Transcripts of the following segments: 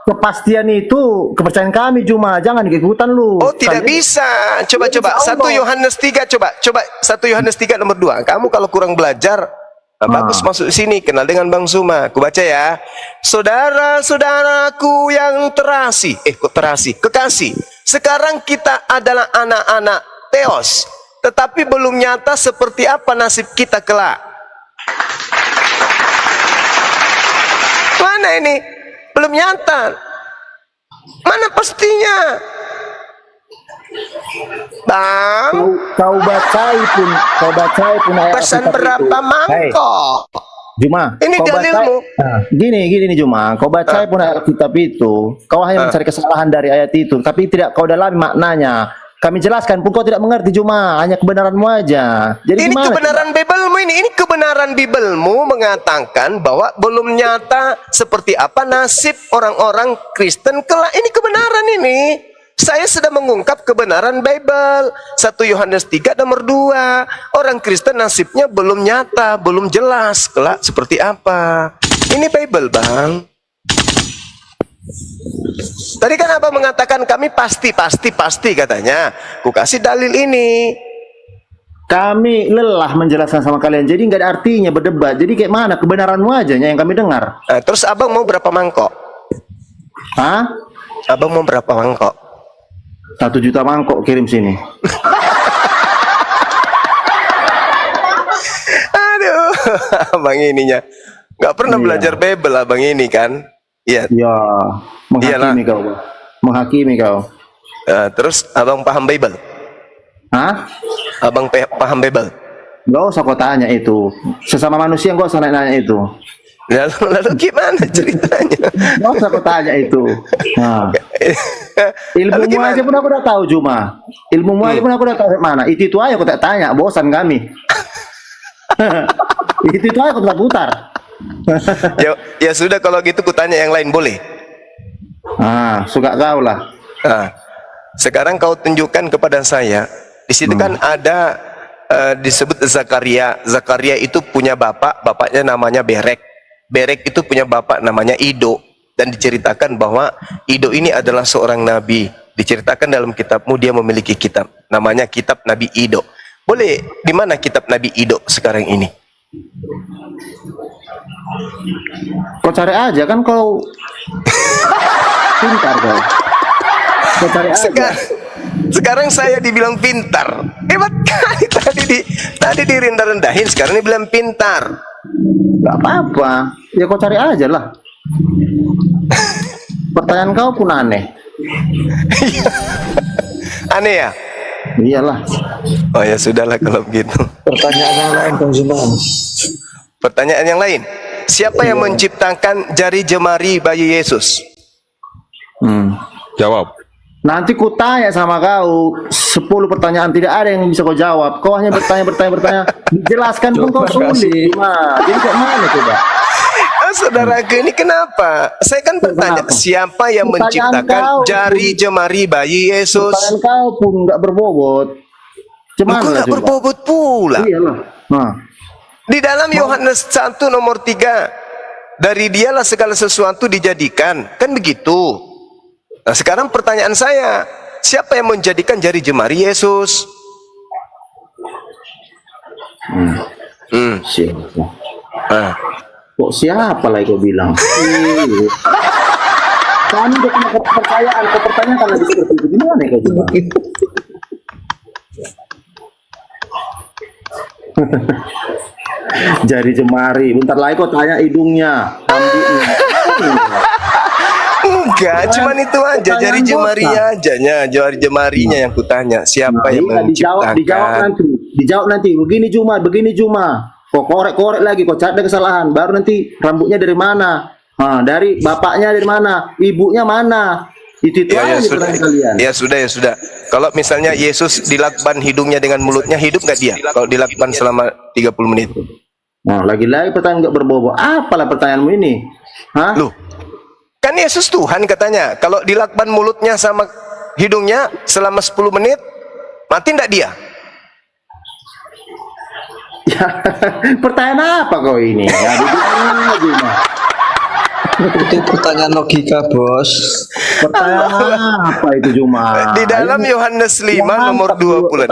kepastian itu kepercayaan kami Juma, jangan ikutan lu. Oh, tidak bisa. Coba 1 Yohanes 3, coba 1 Yohanes 3 nomor 2. Kamu kalau kurang belajar, bagus masuk sini, kenal dengan Bang Suma. Aku baca ya. Saudara-saudaraku yang terasih, kekasih. Sekarang kita adalah anak-anak Theos, tetapi belum nyata seperti apa nasib kita kelak. Mana ini? Belum nyata. Mana pastinya? Bang, Kau bacai pun ayat pesan Alkitab berapa itu. mangkok? Juma, Ini kau dalilmu. Gini nih Juma, kau baca pun ayat Alkitab itu, kau hanya mencari kesalahan dari ayat itu, tapi tidak kau dalami maknanya. Kami jelaskan pun kau tidak mengerti Juma, hanya kebenaranmu aja. Jadi Ini gimana, kebenaran Bibelmu ini kebenaran Bibelmu mengatakan bahwa belum nyata seperti apa nasib orang-orang Kristen kelak. Ini kebenaran ini. Saya sedang mengungkap kebenaran Bible. 1 Yohanes 3 nomor 2. Orang Kristen nasibnya belum nyata, belum jelas kelak seperti apa. Ini Bible, Bang. Tadi kan Abang mengatakan kami pasti katanya. Ku kasih dalil ini. Kami lelah menjelaskan sama kalian, jadi nggak ada artinya berdebat. Jadi kayak mana kebenaranmu aja yang kami dengar. Terus Abang mau berapa mangkok? Hah? Abang mau berapa mangkok? 1 juta mangkok kirim sini. Aduh, Abang ininya nggak pernah belajar Bible, Abang ini kan? Iya. Ya, menghakimi kau. Terus Abang paham Bible? Hah? Abang paham Bible? Gak usah kau tanya itu. Sesama manusia gak usah nanya itu. Lalu gimana ceritanya? Gak usah kau tanya itu. Nah. Ilmumu aja pun aku udah tahu Juma. Ilmumu aja pun aku udah tahu mana. Itu aja aku tak tanya. Bosan kami. itu aja aku tak putar. ya sudah kalau gitu kutanya yang lain boleh? Suka kau lah. Sekarang kau tunjukkan kepada saya. Di situ kan ada disebut Zakaria. Zakaria itu punya bapaknya namanya Berek. Berek itu punya bapak namanya Ido. Dan diceritakan bahwa Ido ini adalah seorang nabi. Diceritakan dalam kitabmu dia memiliki kitab. Namanya kitab Nabi Ido. Boleh, di mana kitab Nabi Ido sekarang ini? Kau cari aja kan kau pintar kau. Kau cari aja. Sekarang saya dibilang pintar. Hebat kali tadi direndah-rendahin, sekarang dibilang pintar. Gak apa-apa. Ya kau cari aja lah. Pertanyaan kau pun aneh. Aneh ya? Iyalah. Oh ya sudahlah kalau begitu. Pertanyaan yang lain, Kang Zumam. Pertanyaan yang lain. Siapa yang menciptakan jari jemari bayi Yesus? Jawab. Nanti ku tanya sama kau 10 pertanyaan, tidak ada yang bisa kau jawab. Kau hanya bertanya. Dijelaskan pun kau sulit. Jadi kayak mana coba? Saudaraku ini kenapa? Saya kan bertanya, siapa yang menciptakan jari jemari bayi Yesus? Pertanyaan kau pun nggak berbobot. Cuman nggak berbobot pula. Iyalah. Di dalam Yohanes 1 nomor 3, dari dialah segala sesuatu dijadikan. Kan begitu. Nah sekarang pertanyaan saya, siapa yang menjadikan jari jemari Yesus? Siapa? Kok siapa lagi kau bilang? Kami udah punya kepercayaan. Kau pertanyakan lagi seperti itu. Gimana kau bilang? Jari jemari. Bentar lagi kau tanya hidungnya, rambutnya. Enggak, cuman itu aja, jari jemarinya aja, jari jemarinya yang kutanya. Siapa yang menciptakan? Dijawab nanti. Begini Juma. Kok korek lagi, kok cari kesalahan. Baru nanti rambutnya dari mana? Dari bapaknya dari mana? Ibunya mana? Itu aja pertanyaan kalian. Ya sudah. Kalau misalnya Yesus dilakban hidungnya dengan mulutnya, hidup nggak dia? Kalau dilakban selama 30 menit. Nah, lagi-lagi pertanyaan nggak berbobot. Apalah pertanyaanmu ini? Loh, kan Yesus Tuhan katanya. Kalau dilakban mulutnya sama hidungnya selama 10 menit, mati nggak dia? Ya, pertanyaan apa kau ini? Ya, Itu pertanyaan logika, bos. Pertanyaan apa itu Juma? Di dalam Yohanes 5 nomor 26.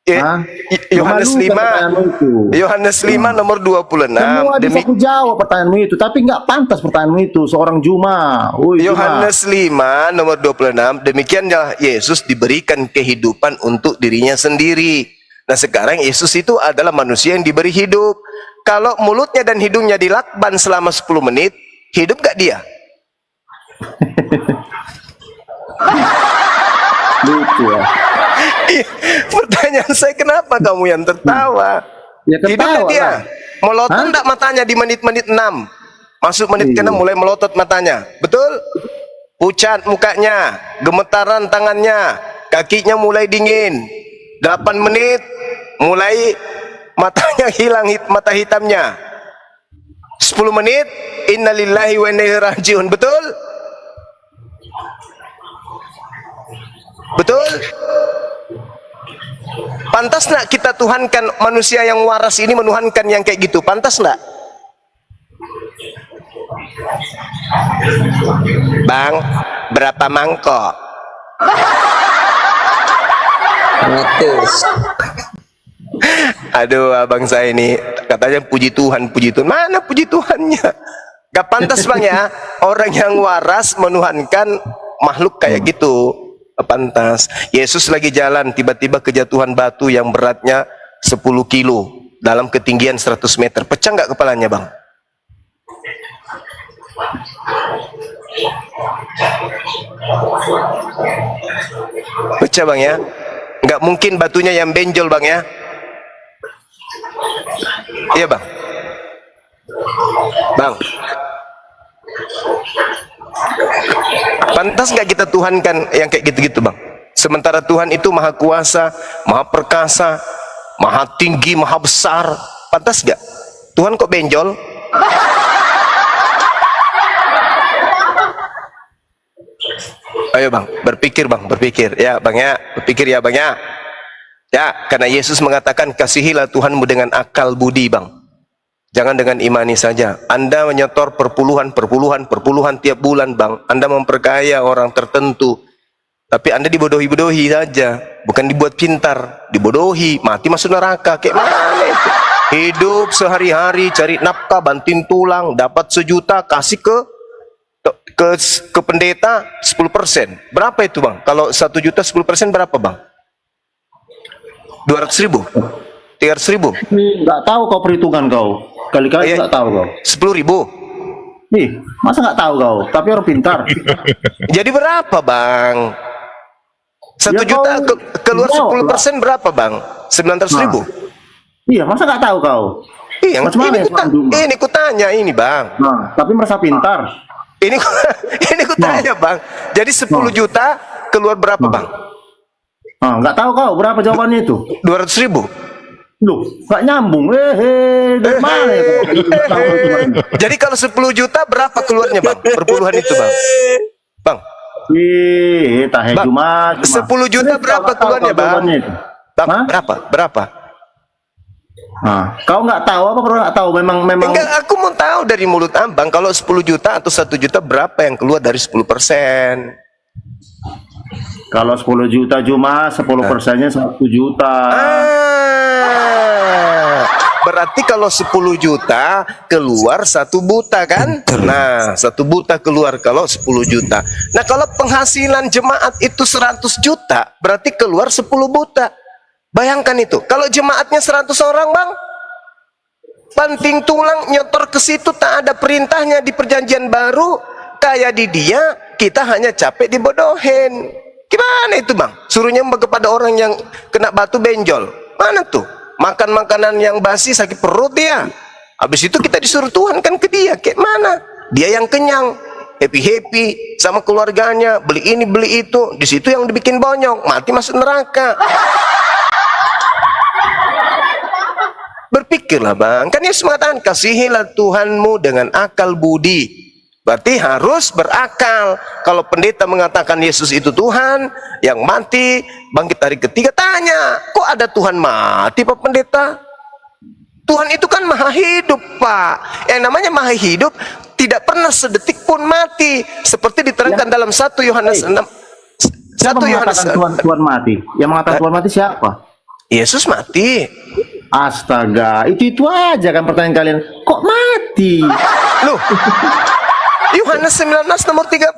Hah? Yohanes Memalukan 5 pertanyaanmu itu. Yohanes 5 nomor 26. Semua bisa aku jawab pertanyaanmu itu, tapi nggak pantas pertanyaanmu itu seorang Juma. Woi, Juma. Yohanes 5 nomor 26, demikianlah Yesus diberikan kehidupan untuk dirinya sendiri. Nah sekarang Yesus itu adalah manusia yang diberi hidup. Kalau mulutnya dan hidungnya dilakban selama 10 menit, hidup gak dia? Lucu ya. Pertanyaan saya, kenapa kamu yang tertawa? Ya Hidup ketawa gak dia? lah. Melotot Hah? enggak matanya di menit-menit 6? Masuk menit Iya. ke-6 mulai melotot matanya. Betul? Pucat mukanya, gemetaran tangannya, kakinya mulai dingin. 8 menit mulai matanya hilang mata hitamnya. 10 menit innalillahi wa inna ilaihi rajiun. Betul? Betul? Pantas nak kita tuhankan manusia yang waras ini, menuhankan yang kayak gitu? Pantas nak? Bang, berapa mangkok? 100. Aduh, abang saya ini katanya puji Tuhan, puji Tuhan. Mana puji Tuhannya? Gak pantas bang ya, orang yang waras menuhankan makhluk kayak gitu. Gak pantas. Yesus lagi jalan, tiba-tiba kejatuhan batu yang beratnya 10 kilo dalam ketinggian 100 meter. Pecah nggak kepalanya bang? Pecah bang ya? Nggak mungkin batunya yang benjol bang ya? Iya bang. Bang, pantas nggak kita tuhankan yang kayak gitu-gitu bang? Sementara Tuhan itu maha kuasa, maha perkasa, maha tinggi, maha besar. Pantas nggak? Tuhan kok benjol? Ayo bang, berpikir bang, berpikir ya bang ya, berpikir ya bang ya. Ya, karena Yesus mengatakan kasihilah Tuhanmu dengan akal budi bang. Jangan dengan imani saja. Anda menyetor perpuluhan tiap bulan bang. Anda memperkaya orang tertentu. Tapi Anda dibodohi-bodohi saja. Bukan dibuat pintar. Dibodohi, mati masuk neraka. Kayak mana itu? Hidup sehari-hari, cari nafkah, banting tulang, dapat 1 juta, kasih ke pendeta 10%. Berapa itu bang? Kalau 1 juta 10% berapa bang? 200.000? 300.000? Nggak tahu kau perhitungan kau. Kali-kali nggak tahu kau. 10.000? Ih, masa nggak tahu kau? Tapi orang pintar. Jadi berapa bang? 1 Ya, juta kau keluar jawab 10% berapa bang? 900.000? Iya, masa nggak tahu kau? Iya, Macam mana ya, Pak Duma? ini kutanya ini bang. Nah, tapi merasa pintar. Ini ini kutanya bang. Jadi 10 juta keluar berapa bang? Nah, nggak tahu kau berapa jawabannya itu? 200.000? Loh, nggak nyambung. Dari mana ya kau? Nggak tahu jawabannya. Jadi kalau 10 juta berapa keluarnya bang? Perpuluhan itu bang? Bang, Tahe Bang, cuma 10 juta berapa Nggak tahu keluarnya kau bang? jawabannya itu. Bang, Hah? berapa? Nah, kau nggak tahu apa perlu nggak tahu? Memang Enggak, aku mau tahu dari mulut abang, kalau 10 juta atau 1 juta berapa yang keluar dari 10%? kalau 10 juta cuma 10%-nya 1 juta. Berarti kalau 10 juta keluar 1 buta kan? Nah, 1 buta keluar kalau 10 juta. Nah, kalau penghasilan jemaat itu 100 juta, berarti keluar 10 buta. Bayangkan itu. Kalau jemaatnya 100 orang, Bang, banting tulang nyotor ke situ, tak ada perintahnya di perjanjian baru, kayak di dia, kita hanya capek dibodohin. Gimana itu bang? Suruh nyembah kepada orang yang kena batu benjol. Mana tuh? Makan makanan yang basi sakit perut dia. Habis itu kita disuruh Tuhan kan ke dia. Kayak mana? Dia yang kenyang, happy-happy sama keluarganya, beli ini beli itu. Di situ yang dibikin bonyok, mati masuk neraka. Berpikirlah bang, kan Yesus mengatakan kasihilah Tuhanmu dengan akal budi. Berarti harus berakal. Kalau pendeta mengatakan Yesus itu Tuhan yang mati, bangkit hari ketiga, tanya, kok ada Tuhan mati Pak Pendeta? Tuhan itu kan maha hidup Pak. Yang namanya maha hidup, tidak pernah sedetik pun mati, seperti diterangkan dalam 1 Yohanes 6. Siapa 1 Yohanes mengatakan Tuhan mati? Yang mengatakan Tuhan mati siapa? Yesus mati. Astaga, itu aja kan pertanyaan kalian. Kok mati? Loh, Yohanes 19 nomor 30,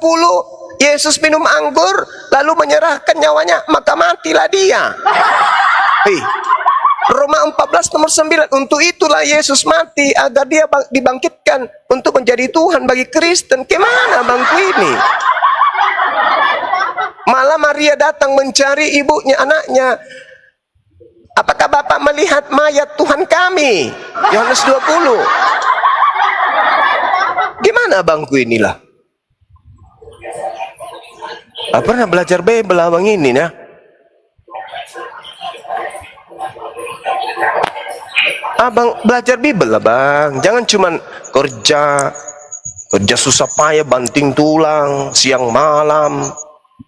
Yesus minum anggur lalu menyerahkan nyawanya, maka matilah dia. Hei, Roma 14 nomor 9, untuk itulah Yesus mati agar dia dibangkitkan untuk menjadi Tuhan bagi Kristen. Gimana bangku ini? Malah Maria datang mencari ibunya, anaknya. Apakah Bapak melihat mayat Tuhan kami? Yohanes 20. Gimana bangku inilah? Pernah belajar Bible abang ini ya? Abang belajar Bible lah bang. Jangan cuman kerja susah payah banting tulang siang malam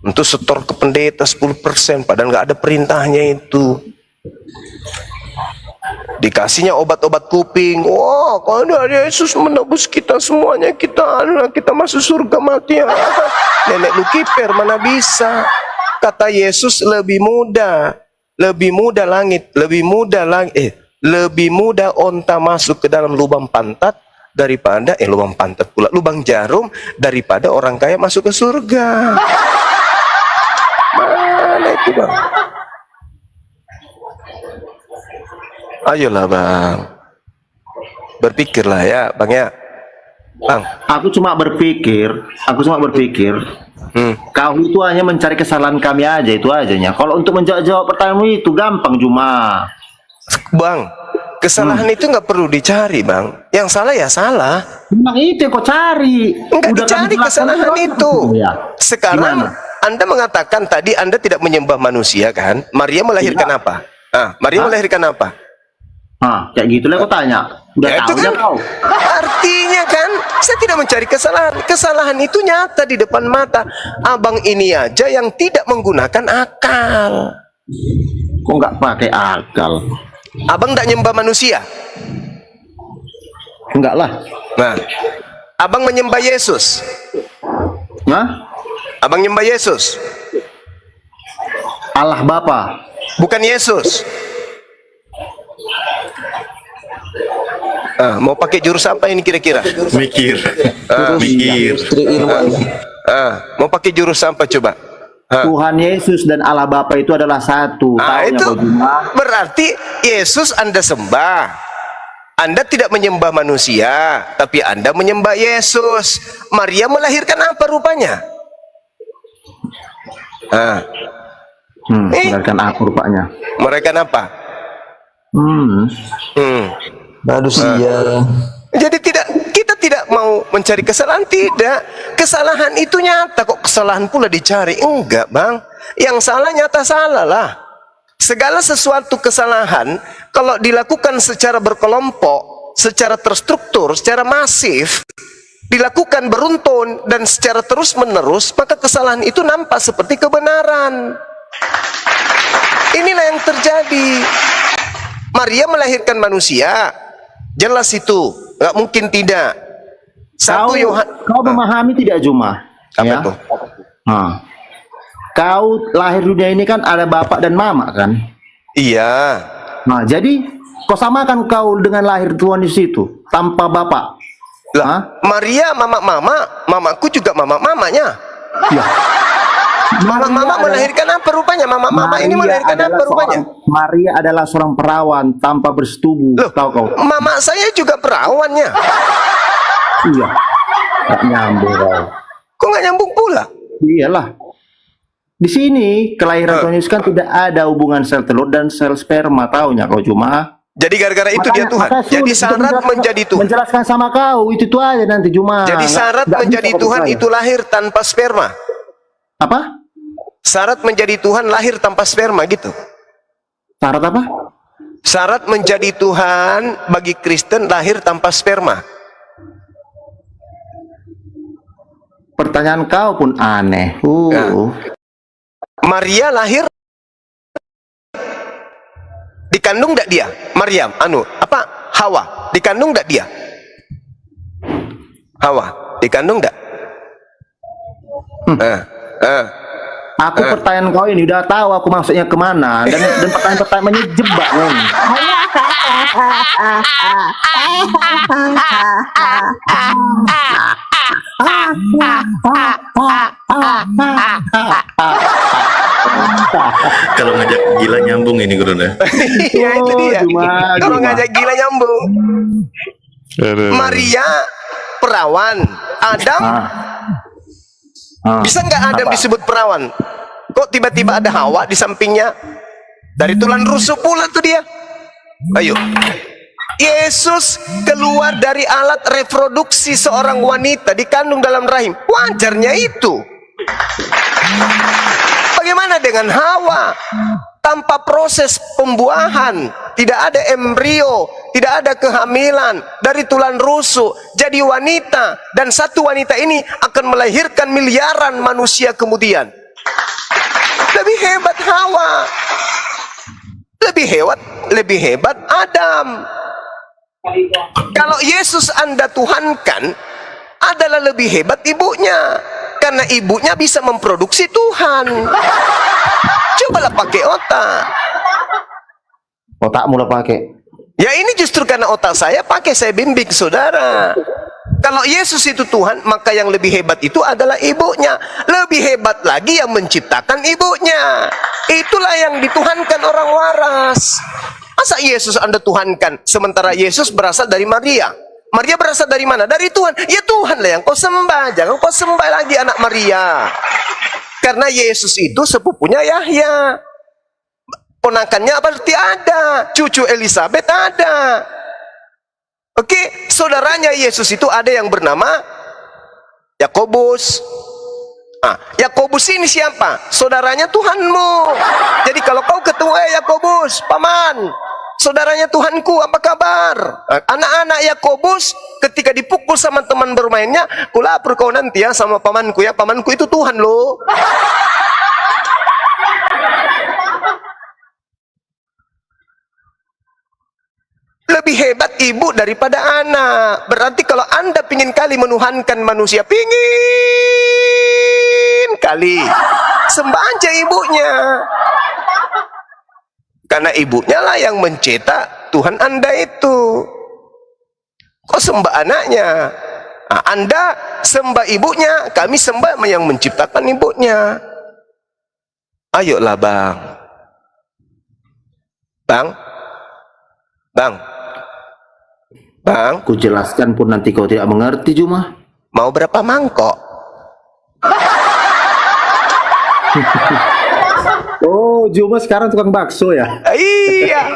untuk setor ke pendeta 10%, padahal nggak ada perintahnya itu. Dikasihnya obat-obat kuping. Wah, kalau ada Yesus menebus kita semuanya, kita masuk surga mati ya. Nenek Lucifer mana bisa? Kata Yesus, lebih mudah langit, lebih mudah onta masuk ke dalam lubang pantat daripada lubang jarum daripada orang kaya masuk ke surga. Mana itu bang? Ayolah bang, berpikirlah ya bang ya. Bang, Aku cuma berpikir, kau itu hanya mencari kesalahan kami aja, itu ajanya. Kalau untuk menjawab pertanyaanmu itu gampang cuma. Bang, kesalahan itu nggak perlu dicari bang. Yang salah ya salah. Memang itu yang kau cari. Enggak Udah dicari kami jelaskan kesalahan itu. Ya. Sekarang Gimana? Anda mengatakan tadi Anda tidak menyembah manusia kan? Maria melahirkan apa? Maria melahirkan apa? Kayak gitu lah kau tanya. Udah Ya, itu tahu kan kau. artinya kan saya tidak mencari kesalahan. Kesalahan itu nyata di depan mata. Abang ini aja yang tidak menggunakan akal. Kok nggak pakai akal? Abang tidak nyembah manusia. Enggak lah. Nah, abang menyembah Yesus. Nah, Abang nyembah Yesus. Allah Bapa. Bukan Yesus. Mau pakai jurus apa ini kira-kira? Mikir. Mikir. Mau pakai jurus apa coba? Tuhan Yesus dan Allah Bapa itu adalah satu. Taunya Itu kau cuma. berarti Yesus Anda sembah. Anda tidak menyembah manusia, tapi Anda menyembah Yesus. Maria melahirkan apa rupanya? Melahirkan aku rupanya. Melahirkan apa? Manusia. Jadi kita tidak mau mencari kesalahan, tidak. Kesalahan itu nyata, kok kesalahan pula dicari? Enggak bang, yang salah nyata salah lah. Segala sesuatu kesalahan kalau dilakukan secara berkelompok, secara terstruktur, secara masif, dilakukan beruntun dan secara terus menerus, maka kesalahan itu nampak seperti kebenaran. Inilah yang terjadi. Maria melahirkan manusia, jelas itu, nggak mungkin tidak. Kau memahami tidak Juma? Apa Ya? itu? Kau lahir dunia ini kan ada bapak dan mama kan? Iya. Nah, jadi kau samakan kau dengan lahir Tuhan di situ tanpa bapak. Lah, Maria mamaku juga mamanya. Ya. Mama melahirkan apa rupanya? Mama ini melahirkan apa rupanya? Maria adalah seorang perawan tanpa bersetubuh. Loh, tahu kau? mama saya juga perawannya. Iya. Gak nyambung kau. Kok nggak nyambung pula? Iyalah. Di sini kelahiran Tuhan Yesus kan tidak ada hubungan sel telur dan sel sperma, taunya kau cuma. Jadi gara-gara itu dia Tuhan. makanya Jadi sulit syarat untuk menjadi Tuhan. menjelaskan sama kau itu aja nanti cuma. Jadi syarat menjadi Tuhan itu lahir tanpa sperma. apa? Syarat menjadi Tuhan lahir tanpa sperma gitu. Syarat apa? Syarat menjadi Tuhan bagi Kristen lahir tanpa sperma. Pertanyaan kau pun aneh. Maria lahir dikandung enggak dia? Maryam, Hawa, dikandung enggak dia? Hawa dikandung enggak? Aku pertanyaan kau ini udah tahu aku maksudnya kemana, dan pertanyaan-pertanyaan menjebak men. Kalau ngajak gila nyambung ini gurunya. Ya itu dia. Kalau Juma. ngajak gila nyambung. Maria perawan, Adam bisa nggak Adam disebut perawan? Kok tiba-tiba ada Hawa di sampingnya? Dari tulang rusuk pula tuh dia. Ayo. Yesus keluar dari alat reproduksi seorang wanita dikandung dalam rahim. Wajarnya itu. Bagaimana dengan Hawa? Tanpa proses pembuahan, tidak ada embrio, tidak ada kehamilan, dari tulang rusuk jadi wanita, dan satu wanita ini akan melahirkan miliaran manusia kemudian. Lebih hebat Hawa, lebih hebat Adam. Kalau Yesus Anda tuhankan, adalah lebih hebat ibunya, karena ibunya bisa memproduksi Tuhan. Cobalah pakai otak. Otakmu lah pakai. Ya ini justru karena otak saya pakai, saya bimbing saudara. Kalau Yesus itu Tuhan, maka yang lebih hebat itu adalah ibunya. Lebih hebat lagi yang menciptakan ibunya. Itulah yang dituhankan orang waras. Masa Yesus Anda tuhankan, sementara Yesus berasal dari Maria? Maria berasal dari mana? Dari Tuhan. Ya Tuhan lah yang kau sembah. Jangan kau sembah lagi anak Maria. Karena Yesus itu sepupunya Yahya. Ponakannya berarti ada. Cucu Elizabeth ada. Oke, saudaranya Yesus itu ada yang bernama Yakobus. Yakobus ini siapa? Saudaranya Tuhanmu. Jadi kalau kau ketemu Yakobus, paman, saudaranya Tuhanku, apa kabar? Anak-anak Yakobus ketika dipukul sama teman bermainnya, kulapor kau nanti ya sama pamanku ya. Pamanku itu Tuhan loh. Lebih hebat ibu daripada anak. Berarti kalau Anda pingin kali menuhankan manusia, pingin kali, sembah aja ibunya. Karena ibunya lah yang mencetak Tuhan Anda itu. Kok sembah anaknya? Anda sembah ibunya, kami sembah yang menciptakan ibunya. Ayolah bang. Bang, Ku jelaskan pun nanti kau tidak mengerti Juma. mau berapa mangkok? Oh, Juma sekarang tukang bakso ya? Iya.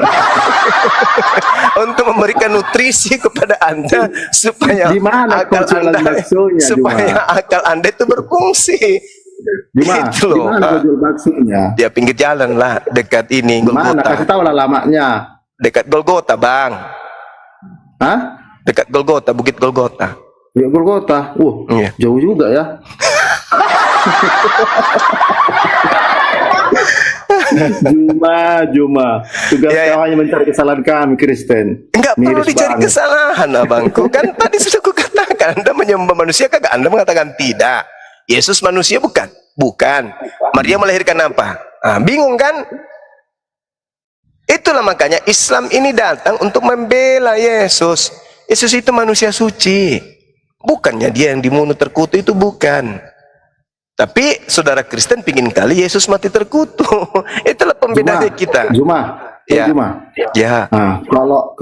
Untuk memberikan nutrisi kepada Anda supaya Di mana kau jualan baksonya, supaya Juma? akal Anda itu berfungsi. Juma, Gitu di loh. mana kau jual baksonya? Dia pinggir jalan lah, dekat ini Di mana? Kasih Golgota. tahu lah lamanya. Dekat Golgota, Bang. Hah? Dekat Golgota, Bukit Golgota. Ya Golgota. Iya. Jauh juga ya. Juma. Tugas Ya, ya. kau hanya mencari kesalahan kami Kristen. Enggak perlu Miris dicari banget. kesalahan, abangku. Kan tadi sudah kukatakan, Anda menyembah manusia kagak? Anda mengatakan tidak. Yesus manusia bukan? Bukan. Maria melahirkan apa? Bingung kan? Itulah makanya Islam ini datang untuk membela Yesus. Yesus itu manusia suci. Bukannya dia yang dibunuh terkutuk, itu bukan. Tapi saudara Kristen pingin kali Yesus mati terkutuk. Itulah pembedanya kita. Juma. Ya. Juma. Ya. Kalau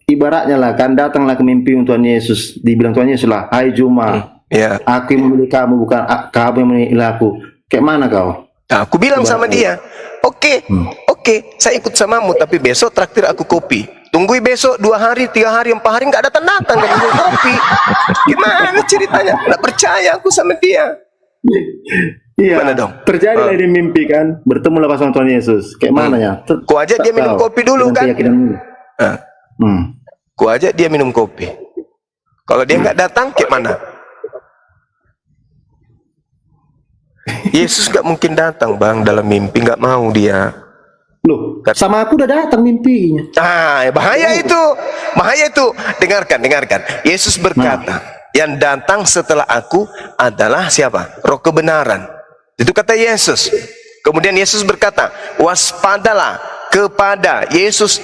ibaratnya lah kan datanglah ke mimpi Tuhan Yesus, dibilang Tuhan Yesus lah, hai Juma, Ya. aku yang memilih kamu, bukan kamu yang memilih aku. Kayak mana kau? Aku bilang sama dia, oke, saya ikut samamu, tapi besok traktir aku kopi. Tunggu besok 2 hari, 3 hari, 4 hari nggak datang-datang dan minum kopi. Gimana ceritanya? Nggak percaya aku sama dia. Iya. Mana dong? Terjadi lah di mimpi kan, bertemulah pas sama Tuhan Yesus. Kayak mana ya? Ku ajak dia minum kopi dulu kan? Nah, ku ajak dia minum kopi. Kalau dia nggak datang, kayak mana? Yesus nggak mungkin datang bang dalam mimpi, nggak mau dia. Loh, sama aku udah datang mimpinya. Bahaya itu. Dengarkan. Yesus berkata, yang datang setelah aku adalah siapa? Roh kebenaran. Itu kata Yesus. Kemudian Yesus berkata, waspadalah kepada Yesus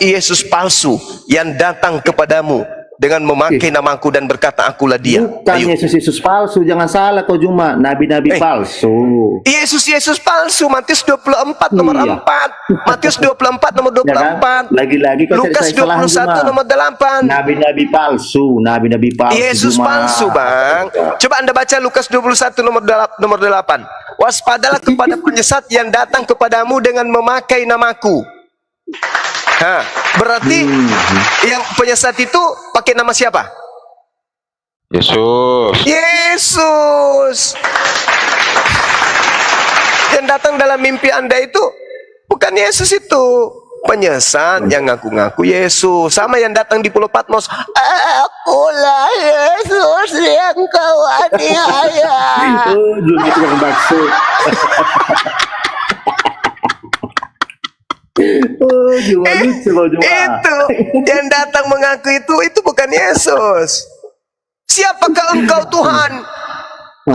palsu yang datang kepadamu dengan memakai namaku dan berkata akulah dia. Bukan Ayo. Yesus palsu, jangan salah kau Juma, nabi-nabi palsu. Yesus palsu, Matius 24 nomor Iya. 4, Matius 24 nomor Ya kan? 24, Lagi-lagi kau Lukas cari kesalahan, 21 Juma. nomor 8. Nabi-nabi palsu, nabi-nabi palsu. Yesus Juma. palsu, Bang. Coba Anda baca Lukas 21 nomor 8. Waspadalah kepada penyesat yang datang kepadamu dengan memakai namaku. Hah, berarti yang penyesat itu pakai nama siapa? Yesus. Yesus. Yang datang dalam mimpi Anda itu bukan Yesus itu. Penyesat yang ngaku-ngaku Yesus. Sama yang datang di Pulau Patmos. Akulah Yesus yang kau aniaya. Oh, Juma itu yang bakso. Oh, Juma lucu loh, Juma. Itu yang datang mengaku itu bukan Yesus. Siapakah engkau Tuhan?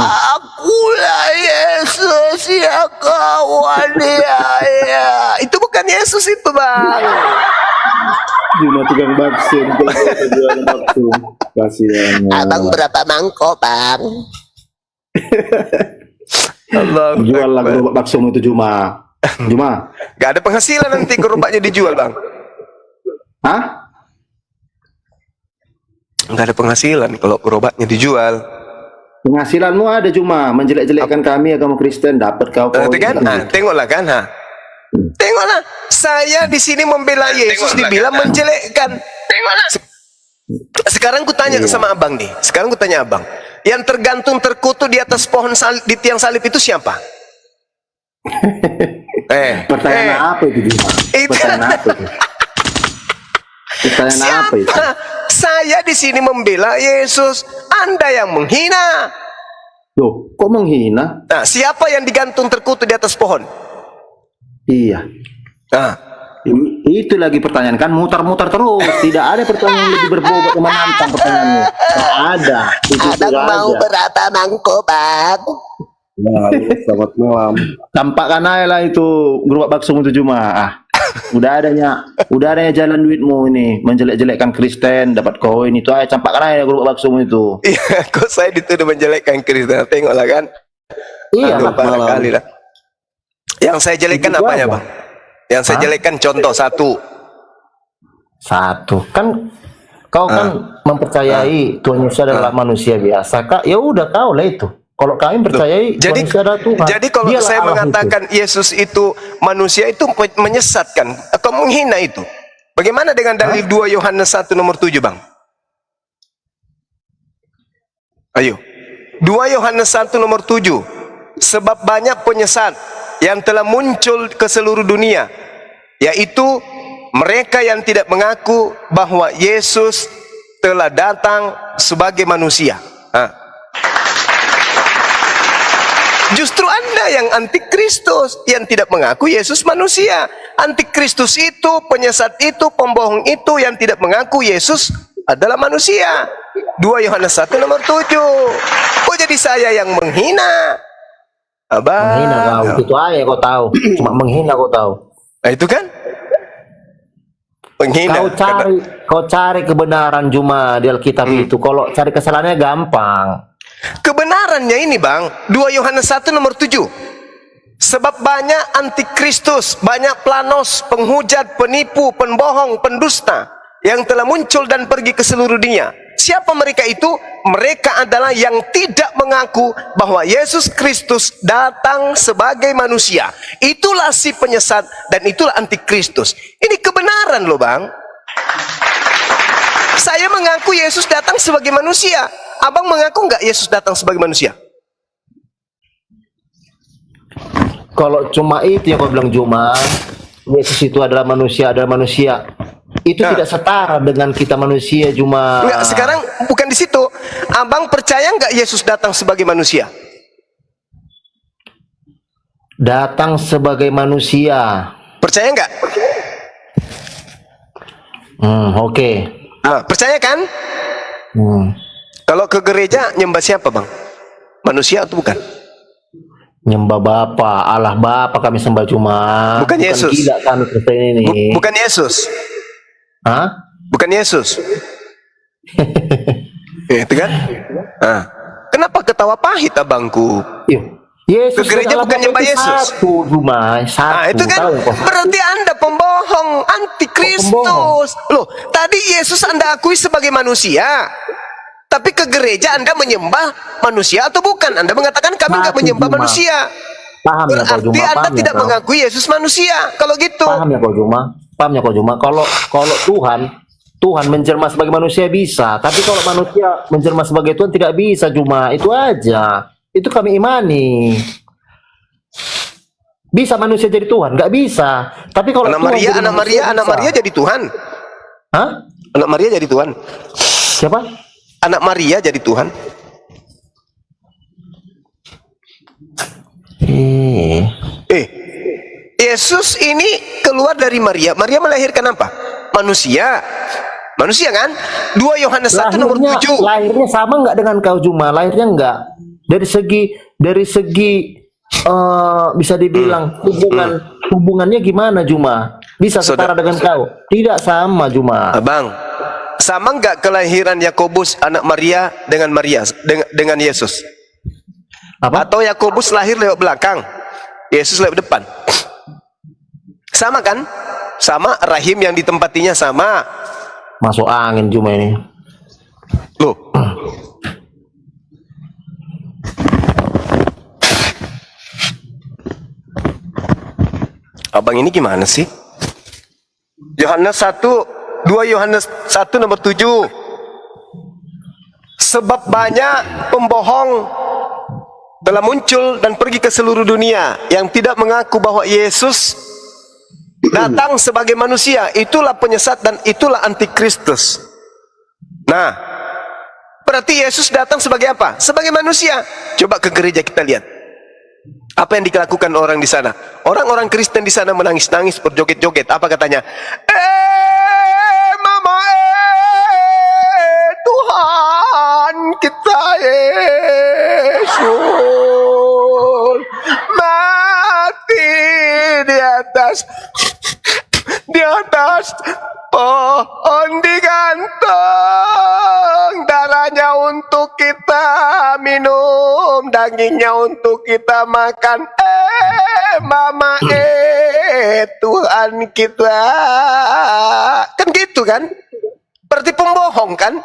Akulah Yesus yang kau aniaya. Itu bukan Yesus itu, Bang. Juma tukang bakso, jualan bakso. Kasihan. Abang berapa mangkok, Bang? Allah. Jual lah gerobak bakso itu Juma. Juma. Gak ada penghasilan nanti gerobaknya dijual, Bang. Hah? Gak ada penghasilan kalau gerobaknya dijual. Penghasilanmu ada Juma, menjelek-jelekkan kami agama Kristen, dapat kau. Nanti kan, tengoklah kan, ha. Tengoklah, saya di sini membela Yesus, dibilang menjelekkan. Tengoklah. Sekarang ku tanya sama abang nih. Sekarang ku tanya abang, yang tergantung terkutuk di atas pohon salib, di tiang salib itu siapa? Pertanyaan apa itu Juma? Pertanyaan apa itu? Pertanyaan apa itu? Saya di sini membela Yesus, Anda yang menghina. Loh, kok menghina? Nah, siapa yang digantung terkutuk di atas pohon? Iya. Nah, Itu lagi pertanyaan kan mutar-mutar terus. Tidak ada pertanyaan yang lebih berbobot yang menantang pertanyaanmu. Tidak ada. Itu mau berapa mangkok, Bang? Nah, selamat malam. Tampakkan aja lah itu gerobak bakso itu Juma. Udah adanya jalan duitmu ini menjelek-jelekkan Kristen, dapat koin itu aja, campakkan aja gerobak bakso itu. Iya, kok saya dituduh menjelekkan Kristen? Tengoklah kan. Iya, parah kali lah. Yang saya jelekkan Itu apanya, apa? Bang? Yang saya jelekkan contoh satu. Kan kau kan mempercayai Tuhan Yesus adalah manusia biasa. Kak, ya udah kau lah itu. Kalau kami percayai Tuhan Yesus adalah Tuhan. Jadi kalau Dialah saya Allah mengatakan itu. Yesus itu manusia itu menyesatkan atau menghina itu. Bagaimana dengan dalil 2 Yohanes 1 nomor 7, Bang? Ayo. 2 Yohanes 1 nomor 7. Sebab banyak penyesat yang telah muncul ke seluruh dunia, yaitu mereka yang tidak mengaku bahwa Yesus telah datang sebagai manusia. Justru Anda yang antikristus, yang tidak mengaku Yesus manusia. Antikristus itu, penyesat itu, pembohong itu yang tidak mengaku Yesus adalah manusia. 2 Yohanes 1 nomor 7. Kok jadi saya yang menghina? Abang. Menghina kau, itu aja kau tahu. Cuma menghina kau tahu. Nah itu kan menghina. Kau cari kebenaran Juma di Alkitab itu. Kalau cari kesalahannya gampang. Kebenarannya ini, Bang, 2 Yohanes 1 nomor 7. Sebab banyak antikristus, banyak planos, penghujat, penipu, pembohong, pendusta yang telah muncul dan pergi ke seluruh dunia. Siapa mereka itu? Mereka adalah yang tidak mengaku bahwa Yesus Kristus datang sebagai manusia. Itulah si penyesat dan itulah antikristus. Ini kebenaran loh, Bang. Saya mengaku Yesus datang sebagai manusia. Abang mengaku nggak Yesus datang sebagai manusia? Kalau cuma itu yang kau bilang Juma, Yesus itu adalah manusia, itu tidak setara dengan kita manusia Juma. Enggak, sekarang bukan di situ. Abang percaya nggak Yesus datang sebagai manusia? Datang sebagai manusia. Percaya nggak? Oke. Percaya kan? Kalau ke gereja nyembah siapa bang? Manusia atau bukan? Nyembah Bapa, Allah Bapa kami sembah cuma. Bukan Yesus. Tidak kami Kristen ini. Bukan Yesus. Hah? Bukan Yesus. Itu kan? Nah, kenapa ketawa pahit abangku? Yesus Ke gereja dan Allah bukan Bapa nyembah itu Yesus. Satu cuma, satu. Nah, itu kan Tahu kok. berarti Anda pembohong, antikristus. Loh, tadi Yesus Anda akui sebagai manusia. Tapi ke gereja Anda menyembah manusia atau bukan? Anda mengatakan kami nggak Satu menyembah cuma. manusia. Paham ya kau Berarti Juma? Anda Paham ya tidak kau? mengakui Yesus manusia. Kalau gitu. Paham ya kau Juma? Paham ya kau Juma? Kalau Tuhan menjelma sebagai manusia bisa, tapi kalau manusia menjelma sebagai Tuhan tidak bisa Juma. Itu aja. Itu kami imani. Bisa manusia jadi Tuhan? Nggak bisa. Tapi kalau Anak Tuhan Maria, jadi anak manusia, Maria, anak bisa. Maria jadi Tuhan. Hah? Anak Maria jadi Tuhan. Siapa? Anak Maria jadi Tuhan. Yesus ini keluar dari Maria. Maria melahirkan apa? Manusia. Manusia kan? 2 Yohanes 1 nomor 7. Lahirnya sama nggak dengan kau Juma? Lahirnya nggak. Dari segi bisa dibilang hubungannya gimana Juma? Bisa setara dengan kau? Tidak sama Juma. Abang, sama nggak kelahiran Yakobus anak Maria dengan Yesus? Apa? Atau Yakobus lahir lewat belakang, Yesus lewat depan? Sama kan? Sama, rahim yang ditempatinya sama. Masuk angin Juma ini. Loh. Abang ini gimana sih? Yohanes 1, 2 Yohanes 1 nomor 7. Sebab banyak pembohong telah muncul dan pergi ke seluruh dunia yang tidak mengaku bahwa Yesus datang sebagai manusia. Itulah penyesat dan itulah antikristus. Nah, berarti Yesus datang sebagai apa? Sebagai manusia. Coba ke gereja kita lihat. Apa yang dilakukan orang di sana? Orang-orang Kristen di sana menangis-nangis, berjoget-joget. Apa katanya? Mama, Tuhan kita Yesus mati di atas pohon digantung, darahnya untuk kita minum, dagingnya untuk kita makan. Mama, Tuhan kita. Kan gitu kan? Berarti pembohong kan?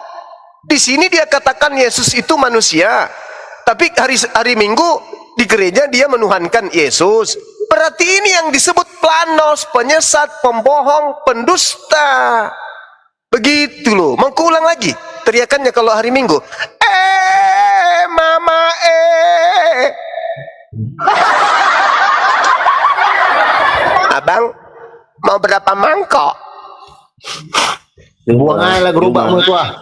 Di sini dia katakan Yesus itu manusia, tapi hari Minggu di gereja dia menuhankan Yesus. Berarti ini yang disebut planos, penyesat, pembohong, pendusta. Begitu loh. Mau ulang lagi teriakannya kalau hari Minggu. Mama, Abang mau berapa mangkok? Buang aja lah gerobakmu itu ah.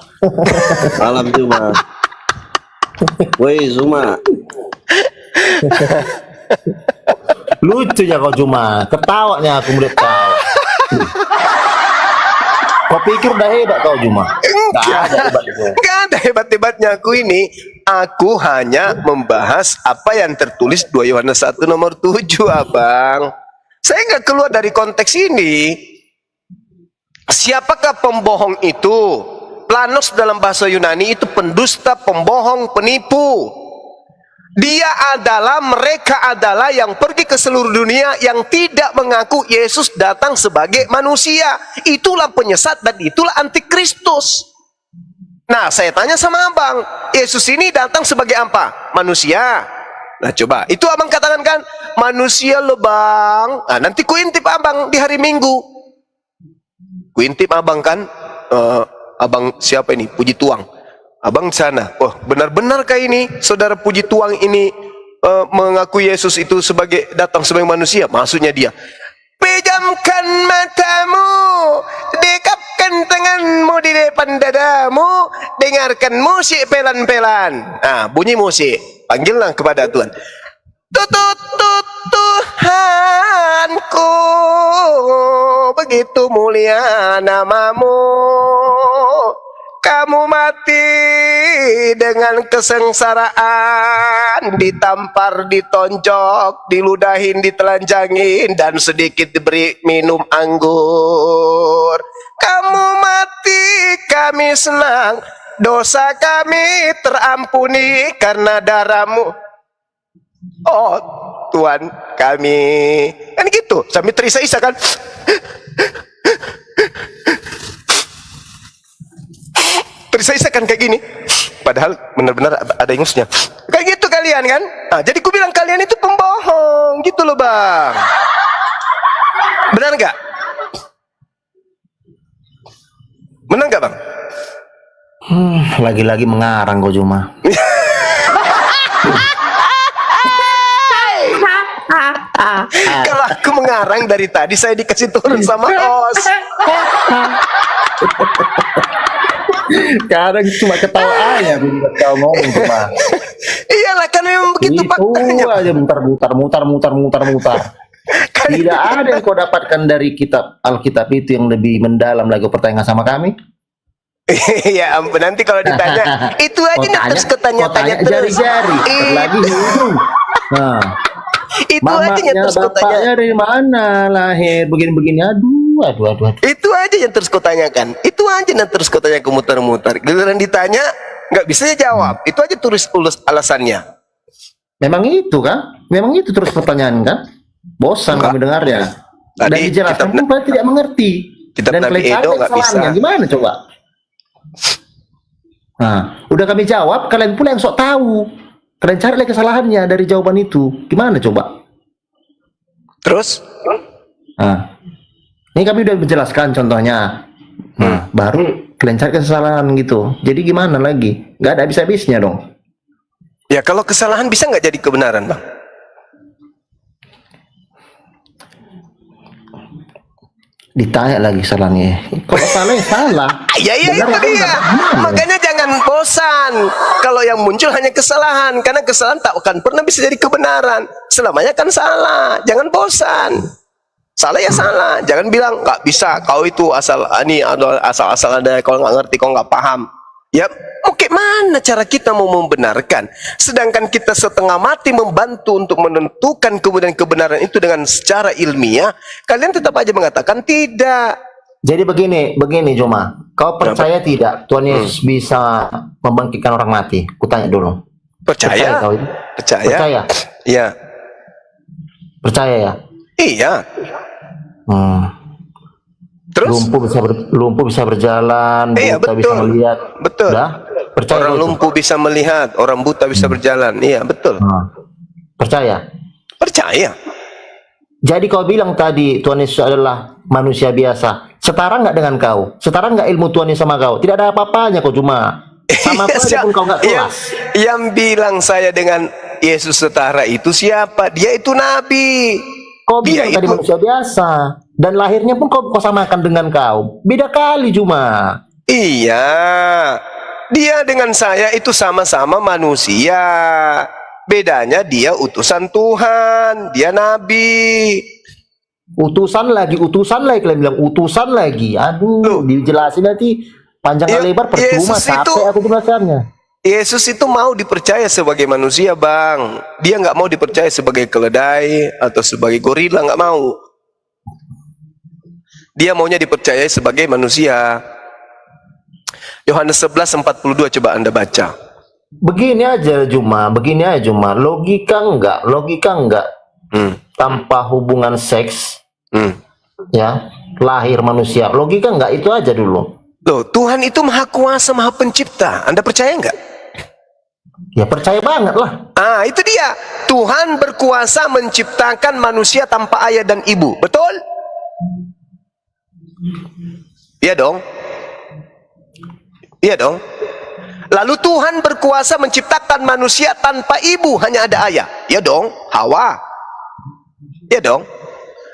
Malam Juma. Woi Zuma. Lucu ya kau Juma. Ketawanya aku melihat kau. Kau pikir udah hebat kau Juma? Enggak ada hebat-hebatnya aku ini. Aku hanya membahas apa yang tertulis 2 Yohanes 1 nomor 7, Abang. Saya nggak keluar dari konteks ini. Siapakah pembohong itu? Planos dalam bahasa Yunani itu pendusta, pembohong, penipu. Mereka adalah yang pergi ke seluruh dunia yang tidak mengaku Yesus datang sebagai manusia. Itulah penyesat dan itulah antikristus. Nah, saya tanya sama abang, Yesus ini datang sebagai apa? Manusia. Nah, coba, itu abang katakan kan, manusia loh bang. Nah, nanti kuintip abang di hari Minggu. Kuintip abang kan, abang siapa ini? Puji Tuang. Abang sana, oh benar-benarkah ini saudara Puji Tuang ini mengaku Yesus itu datang sebagai manusia? Maksudnya dia, pejamkan matamu, dekapkan tanganmu di depan dadamu, dengarkan musik pelan-pelan. Nah, bunyi musik, panggillah kepada Tuhan. Tuhanku, begitu mulia namamu. kamu mati dengan kesengsaraan, ditampar, ditonjok, diludahin, ditelanjangin, dan sedikit diberi minum anggur. Kamu mati, kami senang, dosa kami terampuni karena darahmu, oh Tuhan kami. Kan gitu, sambil terisak-isak kan. Terisak-isak kan kayak gini. Padahal benar-benar ada ingusnya. Kayak gitu kalian kan. Nah, jadi ku bilang kalian itu pembohong. Gitu loh bang. Benar nggak? Benar nggak bang? Lagi-lagi mengarang kau cuma. Kalau aku mengarang dari tadi saya dikasih turun sama host. Kadang cuma ketawa aja buat kau ngomong cuma. Iyalah kan memang begitu faktanya. Itu aja mutar. Tidak ada yang kau dapatkan dari kitab Alkitab itu yang lebih mendalam lagi pertanyaan sama kami. Ya ampun, nanti kalau ditanya itu aja nih terus ketanya-tanya terus. Jari-jari lagi hidung. Nah, itu aja yang terus bapaknya kutanya. dari mana lahir begini-begini. Aduh. Itu aja yang terus kutanyakan. Itu aja yang terus kutanya muter-muter. Giliran ditanya nggak bisa jawab. Itu aja tulis alasannya. Memang itu kan? Memang itu terus pertanyaan kan? Bosan kami dengarnya. Dan Tadi dijelaskan kitab- pun kalian tidak mengerti. kitab Dan Nabi kalian Edo tahu nggak kesalahannya. bisa. Gimana coba? Nah, udah kami jawab, kalian pula yang sok tahu. Kalian cari lagi kesalahannya dari jawaban itu. Gimana coba? Terus? Nah, ini kami udah menjelaskan contohnya. Nah, baru kalian cari kesalahan gitu. Jadi gimana lagi? Gak ada habis-habisnya dong. Ya kalau kesalahan bisa nggak jadi kebenaran bang? Ditanya lagi kesalahannya. Kalau salah ya salah. Ya itu Benar, dia. benar. Makanya jangan bosan. Kalau yang muncul hanya kesalahan, karena kesalahan tak akan pernah bisa jadi kebenaran. Selamanya kan salah. Jangan bosan. Salah ya salah. Jangan bilang nggak bisa. Kau itu asal-asal ada. Kalau nggak ngerti, kau nggak paham. Ya, oke, mana cara kita mau membenarkan? Sedangkan kita setengah mati membantu untuk menentukan kebenaran itu dengan secara ilmiah, kalian tetap aja mengatakan tidak. Jadi begini cuma. Kau percaya tidak Tuhan Yesus bisa membangkitkan orang mati? Kutanya dulu. Percaya? kau itu? Percaya? Percaya? Iya. Percaya ya? Iya. Terus? Lumpuh bisa berjalan, Iya, buta bisa betul. melihat. Betul. Dah? Percaya Orang itu? lumpuh bisa melihat, orang buta bisa berjalan. Iya, betul. Percaya? Percaya. Jadi kau bilang tadi Tuhan Yesus adalah manusia biasa. Setara nggak dengan kau? Setara nggak ilmu Tuhan Yesus sama kau? Tidak ada apa-apanya kau cuma. Sama aja pun kau nggak Iya, kelas. yang bilang saya dengan Yesus setara itu siapa? Dia itu nabi. Kau Dia bilang tadi itu- manusia biasa. Dan lahirnya pun kau samakan dengan kau. Beda kali cuma. Iya. Dia dengan saya itu sama-sama manusia. Bedanya dia utusan Tuhan, dia nabi. Utusan lagi kalian bilang utusan lagi. Aduh, Loh. dijelasin nanti panjang Ya, lebar percuma, Yesus capek itu- aku jelasannya. Yesus itu mau dipercaya sebagai manusia, Bang. Dia nggak mau dipercaya sebagai keledai atau sebagai gorila, nggak mau. Dia maunya dipercayai sebagai manusia. Yohanes 11:42 coba Anda baca. Begini aja Juma. Logika enggak tanpa hubungan seks ya, lahir manusia. Logika enggak, itu aja dulu. Loh, Tuhan itu maha kuasa, maha pencipta. Anda percaya nggak? Ya percaya banget lah. Ah, itu dia. Tuhan berkuasa menciptakan manusia tanpa ayah dan ibu. Betul? Iya dong. Iya dong. Lalu Tuhan berkuasa menciptakan manusia tanpa ibu, hanya ada ayah. Iya dong, Hawa. Iya dong.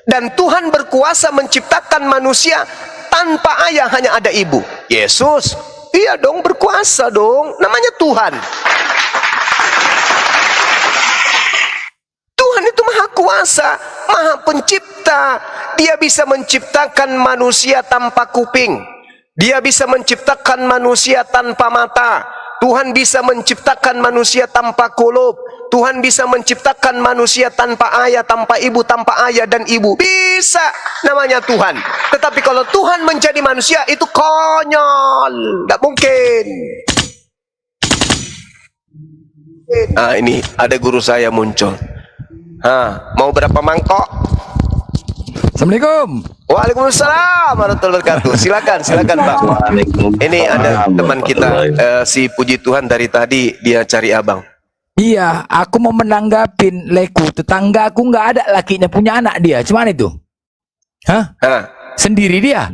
Dan Tuhan berkuasa menciptakan manusia tanpa ayah, hanya ada ibu. Yesus. Iya dong, berkuasa dong. Namanya Tuhan. Tuhan itu maha kuasa, maha pencipta. Dia bisa menciptakan manusia tanpa kuping, Dia bisa menciptakan manusia tanpa mata. Tuhan bisa menciptakan manusia tanpa kulub. Tuhan bisa menciptakan manusia tanpa ayah, tanpa ibu, tanpa ayah dan ibu. Bisa, namanya Tuhan. Tetapi kalau Tuhan menjadi manusia, itu konyol. Nggak mungkin. Nah, ini ada guru saya muncul. Mau berapa mangkok? Assalamualaikum. Waalaikumsalam warahmatullahi wabarakatuh. Silakan, silakan Pak. Ini ada teman kita, si puji Tuhan dari tadi dia cari abang. Iya, aku mau menanggapin Leku. Tetangga aku nggak ada lakinya punya anak dia. Cuman itu. Hah? Sendiri dia.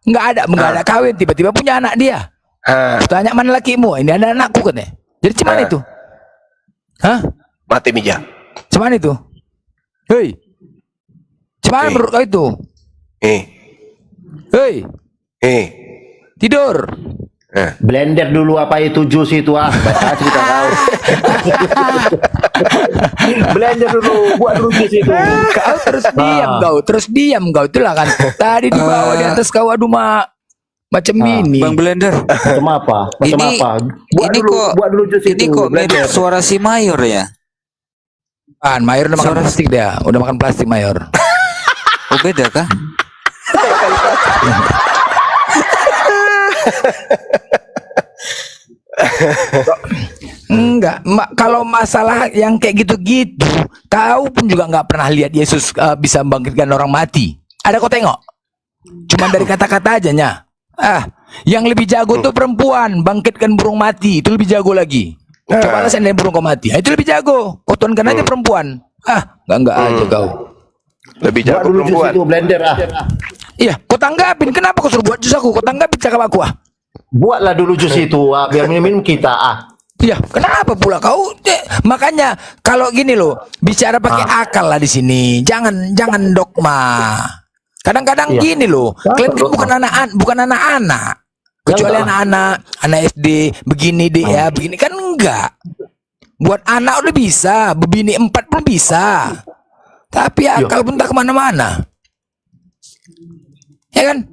Nggak ada kawin. Tiba-tiba punya anak dia. Tanya mana lakimu? Ini ada anakku katanya. Jadi cuman itu. Hah? Mati meja. Cuman itu. Hei. Cuman menurut kau itu? Hei. Tidur. Blender dulu apa itu jus itu baca cerita kau. Blender dulu, buat dulu jus itu. Kau terus diam kau, itulah kan. Tadi di bawah di atas kau aduh macam ini. Bang Blender. Macam apa? Buat dulu jus itu. Ini kok mirip suara si Mayor ya? Mayor udah makan plastik dia, udah makan plastik Mayor. Oh beda kah? Enggak, kalau masalah yang kayak gitu-gitu, kau pun juga nggak pernah lihat Yesus bisa membangkitkan orang mati. Ada kau tengok? Cuman dari kata-kata aja nya. Yang lebih jago tuh perempuan, bangkitkan burung mati, itu lebih jago lagi. Coba seandainya burung kau mati, itu lebih jago. Kau tuankan aja perempuan. Enggak aja kau. Lebih jago perempuan. Itu Blender Iya, kau tanggapin. Kenapa kau suruh buat jus aku? Kau tanggapin cakap aku Buatlah dulu jus itu biar minum kita Iya, kenapa pula kau? Makanya kalau gini loh, bicara pakai akal lah di sini. Jangan dogma. Kadang-kadang gini loh, kalian kan bukan anak-anak. Kecuali anak SD begini deh ya, begini kan enggak. Buat anak udah bisa, bebini 4 pun bisa. Tapi akal pun tak kemana-mana. Ya kan?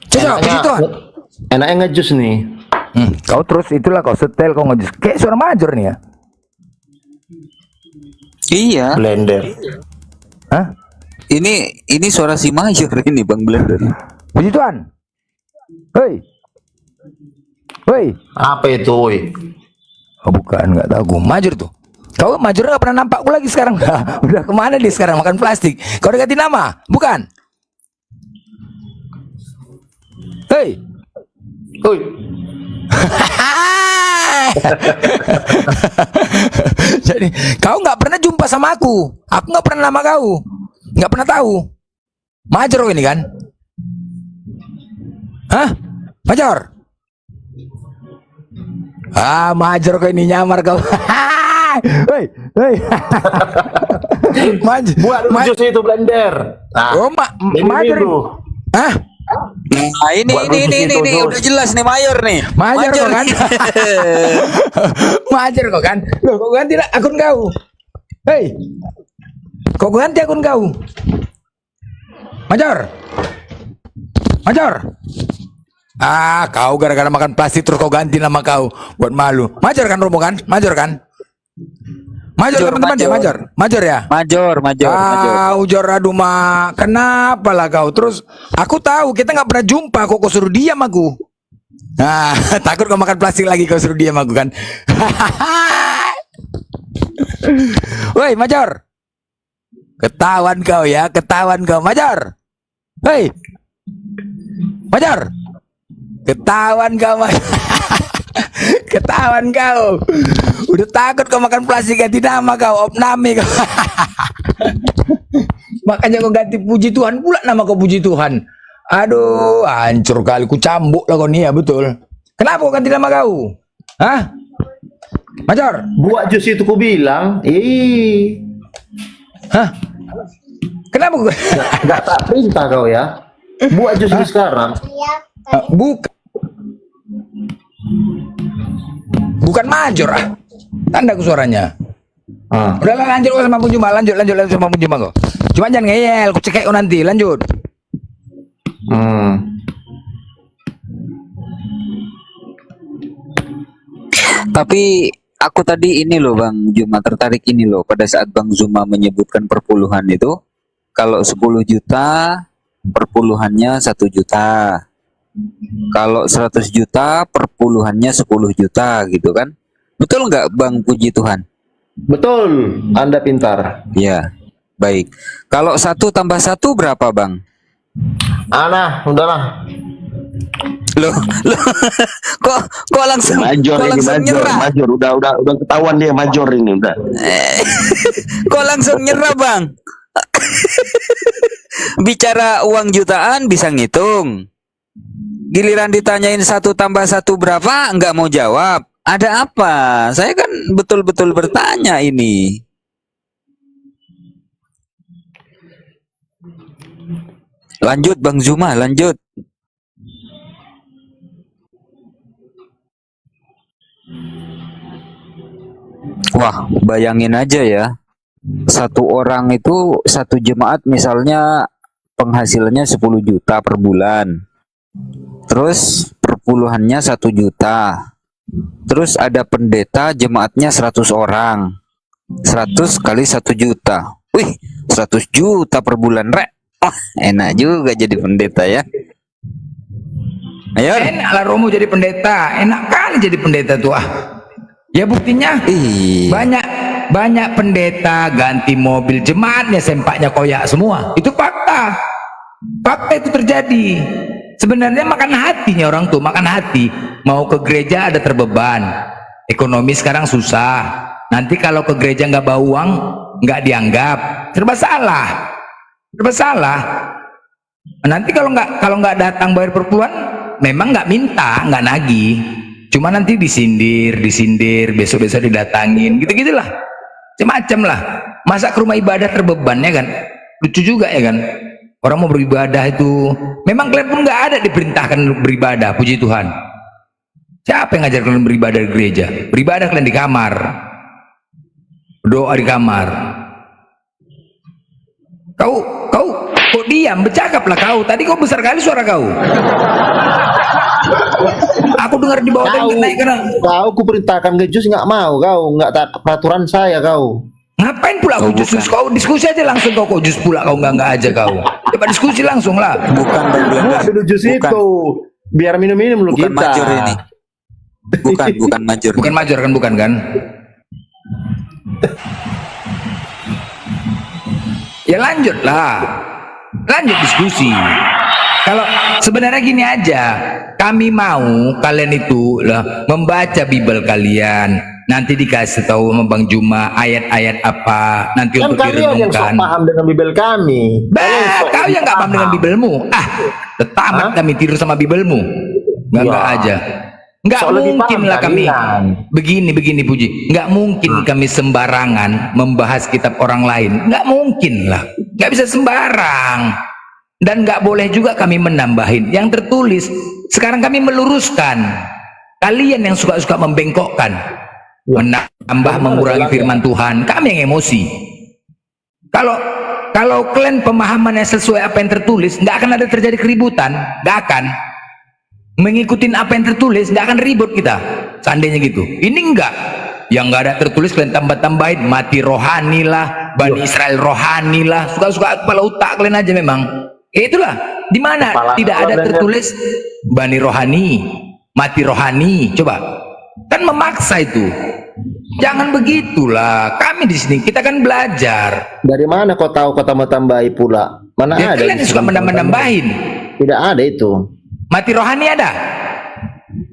Cocok, puji Tuhan. Enaknya ngejus nih. Kau terus itulah kau setel kau ngejus. Kayak suara Major nih ya. Iya. Blender. Ini suara si Mayor ini Bang Blender. Puji Tuhan. Hei. Apa itu, woi? Oh bukan, nggak tahu gue. Major tuh. Kau Major nggak pernah nampak gue lagi sekarang. Udah kemana dia sekarang makan plastik? Kau udah ganti nama? Bukan. Hei. Jadi kau nggak pernah jumpa sama aku nggak pernah nama kau, nggak pernah tahu. Major ini kan? Major? Major kau ini nyamar kau. Hei. Buat jus itu Blender. Major. Nah ini udah jelas nih Mayor nih. Major kok kan? Major kok kan? Loh, kok ganti akun kau? Hei, kok ganti akun kau? Major. Kau gara-gara makan plastik terus kau ganti nama kau. Buat malu. Major kan Romo kan? Major kan? Major teman-teman ya Major. Major ya? Major. Ujor aduh kenapa lah kau? Terus aku tahu kita nggak pernah jumpa kok kau suruh diam aku. Takut kau makan plastik lagi kau suruh diam aku kan. Woi Major. Ketahuan kau Major. Hei. Major. Ketahuan kau Ketahuan kau. Udah takut kau makan plastik ganti nama kau, opname kau. Makanya kau ganti Puji Tuhan pula nama kau Puji Tuhan. Aduh, hancur kali ku cambuk lah kau nih ya betul. Kenapa kau ganti nama kau? Major? Buat jus itu ku bilang. Kenapa kau? Enggak tak perintah kau ya. Buat jus itu sekarang. Bukan Major Tanda ku suaranya. Udahlah lanjut sama Pun Juma, lanjut sama Pun Juma kok. Cuma jangan ngeyel, ku cekek nanti, lanjut. Tapi aku tadi ini loh Bang Juma tertarik ini loh pada saat Bang Zuma menyebutkan perpuluhan itu, kalau 10 juta perpuluhannya 1 juta. Kalau 100 juta perpuluhannya 10 juta gitu kan. Betul nggak Bang puji Tuhan? Betul, Anda pintar. Ya, baik. Kalau 1 tambah 1 berapa Bang? Udahlah. Loh, kok langsung Major kok ini, langsung nyerah? major. Udah ketahuan dia major ini udah. Kok langsung nyerah Bang? Bicara uang jutaan bisa ngitung. Giliran ditanyain 1 tambah 1 berapa, nggak mau jawab. Ada apa? Saya kan betul-betul bertanya ini. Lanjut Bang Zuma, lanjut. Wah, bayangin aja ya. Satu orang itu, satu jemaat misalnya penghasilannya 10 juta per bulan. Terus perpuluhannya 1 juta. Terus ada pendeta jemaatnya 100 orang. 100 kali 1 juta. Wih, 100 juta per bulan, Rek. Wah, enak juga jadi pendeta ya. Ayo. Enak lah Romo jadi pendeta, enak kali jadi pendeta tuh ah. Ya buktinya Ih. banyak pendeta ganti mobil jemaatnya sempaknya koyak semua. Itu fakta. Fakta itu terjadi. Sebenarnya makan hatinya orang tuh, makan hati. Mau ke gereja ada terbeban. Ekonomi sekarang susah. Nanti kalau ke gereja nggak bawa uang, nggak dianggap. Serba salah. Serba salah. Nanti kalau nggak datang bayar perpuluhan, memang nggak minta, nggak nagih. Cuma nanti disindir, besok-besok didatangin, gitu-gitulah. Macam lah. Masa ke rumah ibadah terbeban ya kan? Lucu juga ya kan? Orang mau beribadah itu, memang kalian pun nggak ada diperintahkan untuk beribadah, puji Tuhan. Siapa yang ngajar kalian beribadah di gereja? Beribadah kalian di kamar, doa di kamar. Kau kok diam? Bercakaplah kau. Tadi kau besar kali suara kau. Aku dengar di bawah tadi naik karena Kau kuperintahkan ke jus nggak mau, kau nggak taat peraturan saya kau. ngapain pula kau jus? Kau diskusi aja langsung kau jus pula kau nggak aja kau. Coba diskusi langsung lah. Bukan Bang Blender. Dulu jus Bukan. itu biar minum-minum lu Bukan kita. major ini. Bukan major. Bukan major kan, bukan kan? Ya lanjutlah, lanjut diskusi. Kalau sebenarnya gini aja, kami mau kalian itu lah membaca Bible kalian, nanti dikasih tahu sama Bang Juma ayat-ayat apa nanti Kan untuk kalian yang sok direnungkan. paham dengan Bible kami. Kau yang nggak paham dengan Biblemu, tetamat kami tidur sama Biblemu, nggak aja. Nggak Soal lebih mungkin paham lah kami kalian. begini Puji, nggak mungkin kami sembarangan membahas kitab orang lain, nggak mungkin lah, nggak bisa sembarang, dan nggak boleh juga kami menambahin yang tertulis. Sekarang kami meluruskan, kalian yang suka-suka membengkokkan, menambah mengurangi firman Tuhan, kami yang emosi. Kalau kalian pemahamannya sesuai apa yang tertulis, nggak akan ada terjadi keributan, nggak akan. Mengikutin apa yang tertulis nggak akan ribut kita seandainya gitu. Ini enggak, yang nggak ada tertulis kalian tambah-tambahin, mati rohani lah, Bani Israel rohani lah, suka-suka kepala otak kalian aja memang. Itulah di mana tidak ada tertulis Bani rohani, mati rohani. Coba kan memaksa itu. Jangan begitulah. Kami di sini kita kan belajar. Dari mana kau tahu kau tambah-tambahi pula? Mana Ya, ada? kalian di suka sini menambah-nambahin. Tidak ada itu. Mati rohani ada?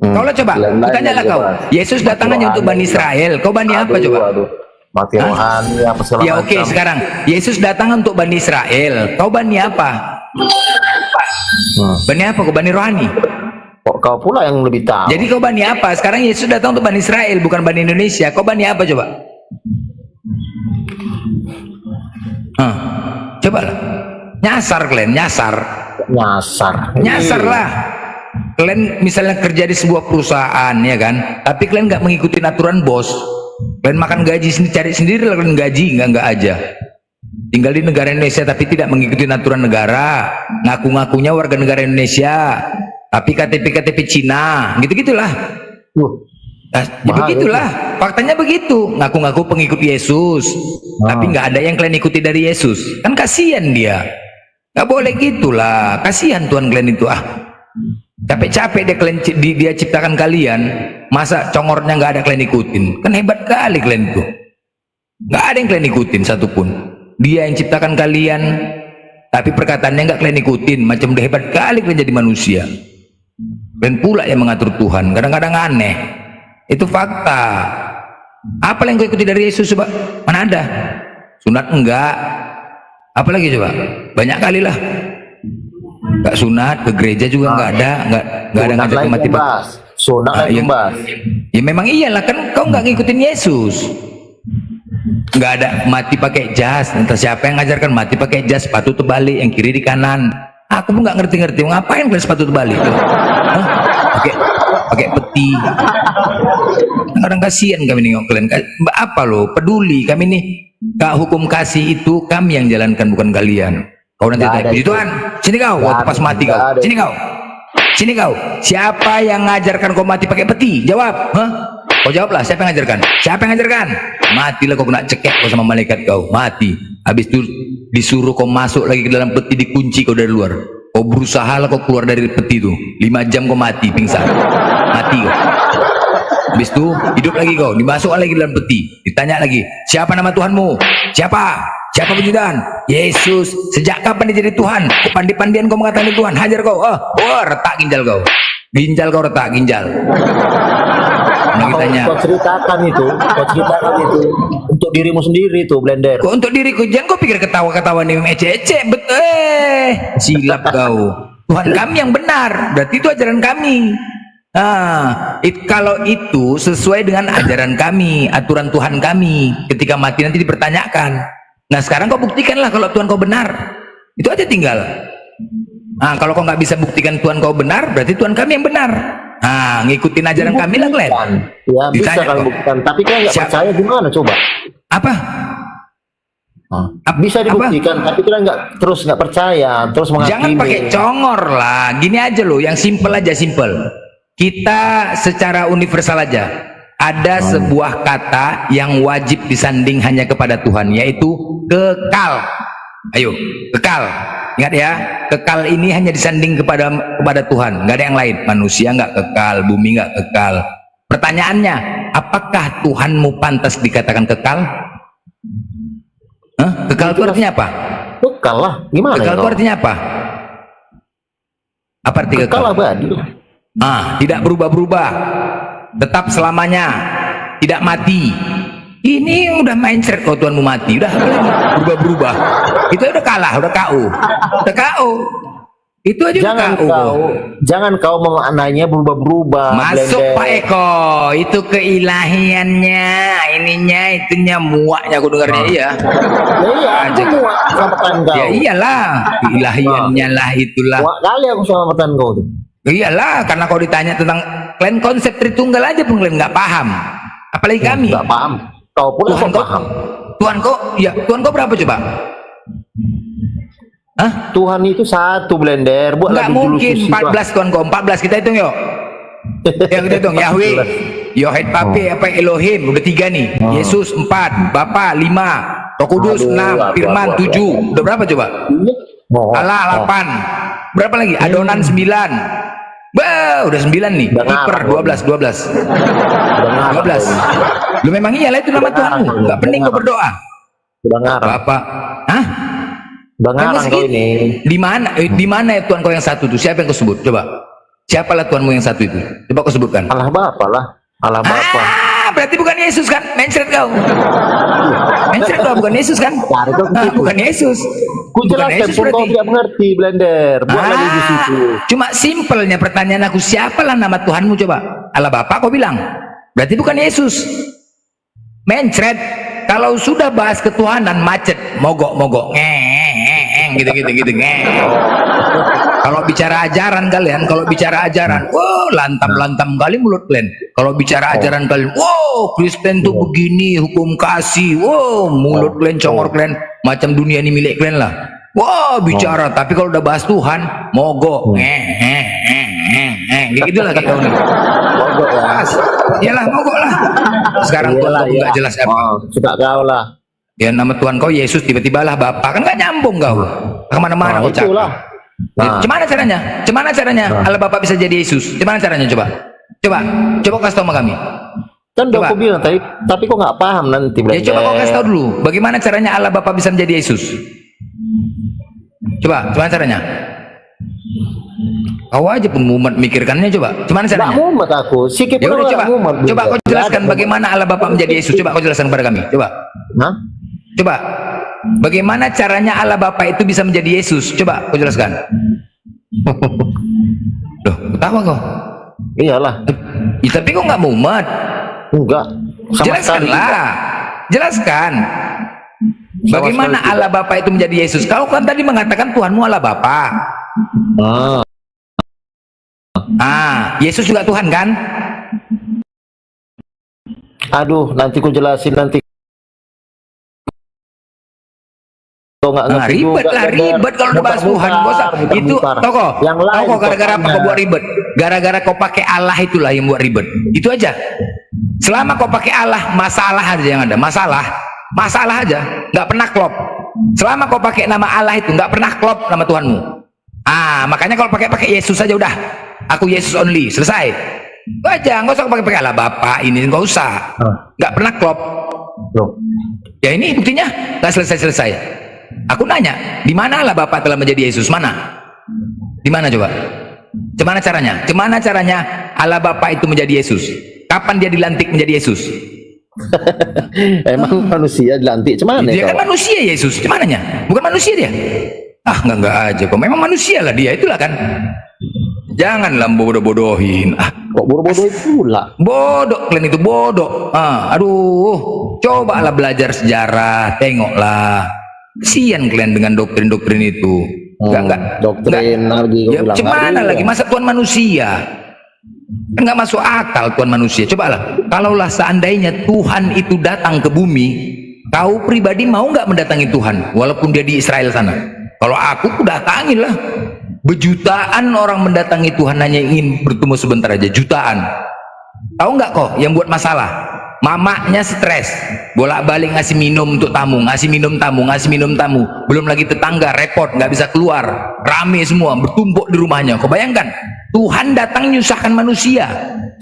Kau lah coba, Lain-lain kutanyalah aja, kau. Pak. Yesus datang hanya untuk Bani Israel. Kau Bani apa coba? Mati rohani apa segala Ya oke, macam. sekarang Yesus datang untuk Bani Israel. Kau Bani apa? Bani apa? Kau Bani rohani. Kok kau pula yang lebih tahu? Jadi kau Bani apa? Sekarang Yesus datang untuk Bani Israel, bukan Bani Indonesia. Kau Bani apa coba? Coba lah. Nyasar kalian, nyasar. Nyasar lah. Kalian misalnya kerja di sebuah perusahaan ya kan, tapi kalian nggak mengikuti aturan bos. Kalian makan gaji sendiri, cari sendiri lah kalian gaji, nggak aja. Tinggal di negara Indonesia tapi tidak mengikuti aturan negara, ngaku-ngakunya warga negara Indonesia, tapi KTP Cina, gitu-gitulah. Nah, ya begitulah, faktanya begitu. Ngaku-ngaku pengikut Yesus, tapi nggak ada yang kalian ikuti dari Yesus. Kan kasihan dia. Nggak boleh gitulah, kasihan Tuhan kalian itu. Capek-capek dia ciptakan kalian, masa congornya nggak ada kalian ikutin? Kan hebat kali kalian itu. Nggak ada yang kalian ikutin satupun. Dia yang ciptakan kalian, tapi perkataannya nggak kalian ikutin. Macam udah hebat kali kalian jadi manusia. Kalian pula yang mengatur Tuhan. Kadang-kadang aneh. Itu fakta. Apa yang kau ikuti dari Yesus coba? Mana ada? Sunat enggak. Apalagi coba? Banyak kali lah. Enggak sunat, ke gereja juga enggak ada, enggak ada ngajak mati. Sunat bebas. Ya memang iyalah, kan kau enggak ngikutin Yesus. Enggak ada mati pakai jas. Entah siapa yang ngajarkan mati pakai jas, sepatu terbalik, yang kiri di kanan. Aku pun enggak ngerti-ngerti. Ngapain kalian sepatu terbalik? Pakai peti. Kadang kasihan kami nengok kalian. Apa lo? Peduli kami nih. Kak hukum kasih itu kami yang jalankan, bukan kalian. Kau nanti tanya, puji Tuhan, sini kau, waktu pas mati kau, sini kau, sini kau. Siapa yang ngajarkan kau mati pakai peti? Jawab, kau jawablah. Siapa yang ngajarkan? Siapa yang ngajarkan? Matilah kau, kena cekek kau sama malaikat kau, mati. Habis itu disuruh kau masuk lagi ke dalam peti, dikunci kau dari luar. Kau berusaha lah kau keluar dari peti itu. 5 jam kau mati, pingsan, mati kau. Habis itu hidup lagi kau, dimasuk lagi dalam peti. Ditanya lagi, siapa nama Tuhanmu? Siapa? Siapa puji Tuhan? Yesus. Sejak kapan dia jadi Tuhan? Pandi-pandian kau mengatakan Tuhan. Hajar kau. Retak ginjal kau. Ginjal kau retak, ginjal. Kau ceritakan itu untuk dirimu sendiri tuh, Blender. Kok untuk diriku? Jangan kau pikir ketawa-ketawa nih ece-ece. Silap kau. Tuhan kami yang benar. Berarti itu ajaran kami. Kalau itu sesuai dengan ajaran kami, aturan Tuhan kami, ketika mati nanti dipertanyakan. Nah sekarang kau buktikanlah kalau Tuhan kau benar. Itu aja tinggal. Kalau kau nggak bisa buktikan Tuhan kau benar, berarti Tuhan kami yang benar. Ngikutin ajaran kami lah kalian. Ya bisa kalau buktikan, tapi kau nggak percaya gimana coba? Apa? Bisa dibuktikan, tapi kita nggak percaya, terus menghakimi. Jangan pakai congor lah. Gini aja loh, yang simple aja, simple. Kita secara universal aja, ada sebuah kata yang wajib disanding hanya kepada Tuhan, yaitu kekal. Ayo, kekal. Ingat ya, kekal ini hanya disanding kepada Tuhan, nggak ada yang lain. Manusia nggak kekal, bumi nggak kekal. Pertanyaannya, apakah Tuhanmu pantas dikatakan kekal? Kekal itu artinya apa? Kekal lah, gimana? Kekal itu artinya apa? Apa arti kekal? Kekal abadi. Tidak berubah-berubah, tetap selamanya, tidak mati. Ini udah mindset kau Tuhanmu mati, udah berubah-berubah. Itu udah kalah, udah KO. Udah KO. Itu aja jangan kau memaknainya berubah-berubah. Masuk Blender. Pak Eko, itu keilahiannya, ininya, itunya, muaknya aku dengarnya. Iya. Iya, muak selamatkan kau. Ya iyalah, keilahiannya lah itulah. Muak kali aku selamatkan kau tuh. Iyalah, karena kau ditanya tentang kalian konsep Tritunggal aja pun kalian nggak paham. Apalagi kami. Nggak paham. Kau pun nggak paham. Tuhan kau berapa coba? Tuhan itu satu, Blender. Buat nggak mungkin 14 Tuhan kau, 14 kita hitung yuk. Ya kita hitung Yahweh, Yohed Pape, apa Elohim udah 3 nih. Yesus 4, Bapa 5, Roh Kudus 6, Firman 7. Udah berapa coba? Allah 8. Berapa lagi? Adonan 9. Udah 9 nih. Kiper 12. Lu memang iyalah itu nama Tuhanmu. Enggak pening kau berdoa. Udah ngarang. Bapak. Udah ngarang kau ini. Di mana ya Tuhan kau yang satu itu? Siapa yang kau sebut? Coba. Siapalah Tuhanmu yang satu itu? Coba kau sebutkan. Allah Bapa lah. Allah Bapa. Berarti bukan Yesus kan? Mencret kau. Mencret kau, bukan Yesus kan? Bukan Yesus. Ku jelaskan pun kau tidak mengerti, Blender. Buat lagi di situ. Cuma simpelnya pertanyaan aku, siapalah nama Tuhanmu coba? Allah Bapa kau bilang. Berarti bukan Yesus. Mencret. Kalau sudah bahas ketuhanan macet, mogok gitu. Kalau bicara ajaran kalian, lantam kali mulut kalian. Kalau bicara ajaran kalian, Kristen tuh begini, hukum kasih, mulut kalian, congor kalian, macam dunia ini milik kalian lah. Wah, bicara, tapi kalau udah bahas Tuhan, mogok. Kayak gitu lah kayak kau nih. Mogok ya. Iyalah, mogok lah. Sekarang Tuhan kau nggak jelas apa. Suka kau lah. Ya nama Tuhan kau Yesus, tiba-tiba lah Bapak, kan nggak nyambung kau. Kemana-mana kau cakap. Itulah. Gimana caranya? Gimana caranya? Allah Bapak bisa jadi Yesus. Gimana caranya coba? Coba kasih tahu sama kami. Kan udah aku bilang tapi kok nggak paham nanti. Ya coba kau kasih tahu dulu. Bagaimana caranya Allah Bapak bisa menjadi Yesus? Coba caranya. Kau aja pun mumet mikirkannya coba. Gimana caranya? Nggak mumet aku. Sikit Ya pun udah nggak mumet. coba kau jelaskan bagaimana Allah Bapak menjadi Yesus. Coba kau jelaskan kepada kami. Coba. Hah? Coba. Bagaimana caranya Allah Bapak itu bisa menjadi Yesus? Coba kau jelaskan. Loh, ketawa kau. Iyalah. Ya, tapi kau nggak mumet. Enggak. Sama sekali. Jelaskanlah. Jelaskan. Bagaimana sekali Allah Bapa itu menjadi Yesus? Kau kan tadi mengatakan Tuhanmu Allah Bapa. Yesus juga Tuhan kan? Aduh, nanti ku jelasin nanti. Kau nggak ngerti Ribet juga, lah, ribet kalau udah bahas Tuhan. Itu toko. Yang lain Toko gara-gara apa kau buat ribet? Gara-gara kau pakai Allah itulah yang buat ribet. Itu aja. Selama kau pakai Allah, masalah aja yang ada. Masalah aja, nggak pernah klop. Selama kau pakai nama Allah itu nggak pernah klop nama Tuhanmu. Makanya kalau pakai Yesus saja udah. Aku Yesus only, selesai. Aja, nggak usah pakai Allah Bapak ini, nggak usah. Nggak pernah klop. Ya ini buktinya nggak selesai. Aku nanya, di mana Allah Bapak telah menjadi Yesus? Mana? Di mana coba? Gimana caranya? Gimana caranya Allah Bapak itu menjadi Yesus? Kapan dia dilantik menjadi Yesus? Emang manusia dilantik cuman Dia kan manusia Yesus, cumananya bukan manusia dia. Enggak aja kok, memang manusia lah dia, itulah kan. Janganlah bodoh-bodohin. Kok bodoh-bodoh itu pula? Bodoh, kalian itu bodoh. Aduh, cobalah belajar sejarah, tengoklah. Kasian kalian dengan doktrin-doktrin itu. Enggak. Doktrin lagi. Ya, cuman lagi masa Tuhan manusia. Enggak masuk akal Tuhan manusia. Cobalah, kalaulah seandainya Tuhan itu datang ke bumi, kau pribadi mau nggak mendatangi Tuhan walaupun dia di Israel sana? Kalau aku datangin lah. Berjutaan orang mendatangi Tuhan hanya ingin bertemu sebentar aja, jutaan. Tahu nggak kok yang buat masalah? Mamanya stres, bolak-balik ngasih minum untuk tamu, ngasih minum tamu, belum lagi tetangga repot, nggak bisa keluar, rame semua, bertumpuk di rumahnya. Kau bayangkan, Tuhan datang nyusahkan manusia,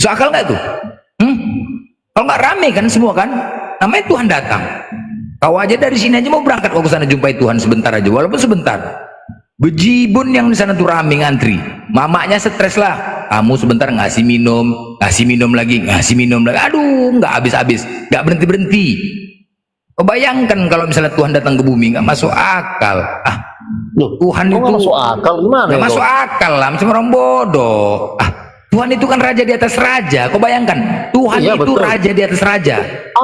seakal nggak tuh? Kalau nggak rame kan semua kan, namanya Tuhan datang. Kau aja dari sini aja mau berangkat kau ke sana jumpai Tuhan sebentar aja, walaupun sebentar. Bejibun yang di sana tuh rame ngantri, mamanya stres lah. Kamu sebentar ngasih minum lagi. Aduh, nggak habis-habis, nggak berhenti. Bayangkan kalau misalnya Tuhan datang ke bumi, nggak masuk akal. Tuhan itu nggak masuk akal gimana? Nggak masuk akal lah, macam orang bodoh. Tuhan itu kan raja di atas raja. Kau bayangkan, Tuhan itu betul. Raja di atas raja.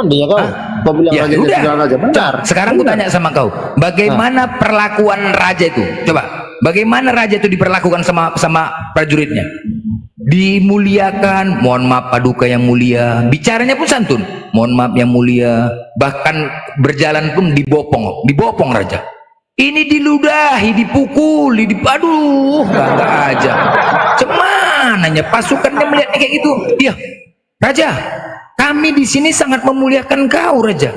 Dia kau. Kau bilang ya, raja di atas raja. Benar. Sekarang aku tanya sama kau, bagaimana perlakuan raja itu? Coba, bagaimana raja itu diperlakukan sama prajuritnya? Dimuliakan, mohon maaf paduka yang mulia, bicaranya pun santun, mohon maaf yang mulia, bahkan berjalan pun dibopong raja. Ini diludahi, dipukuli, aduh, enggak aja. Cemananya pasukannya melihat kayak gitu. Iya, raja, kami di sini sangat memuliakan kau, raja.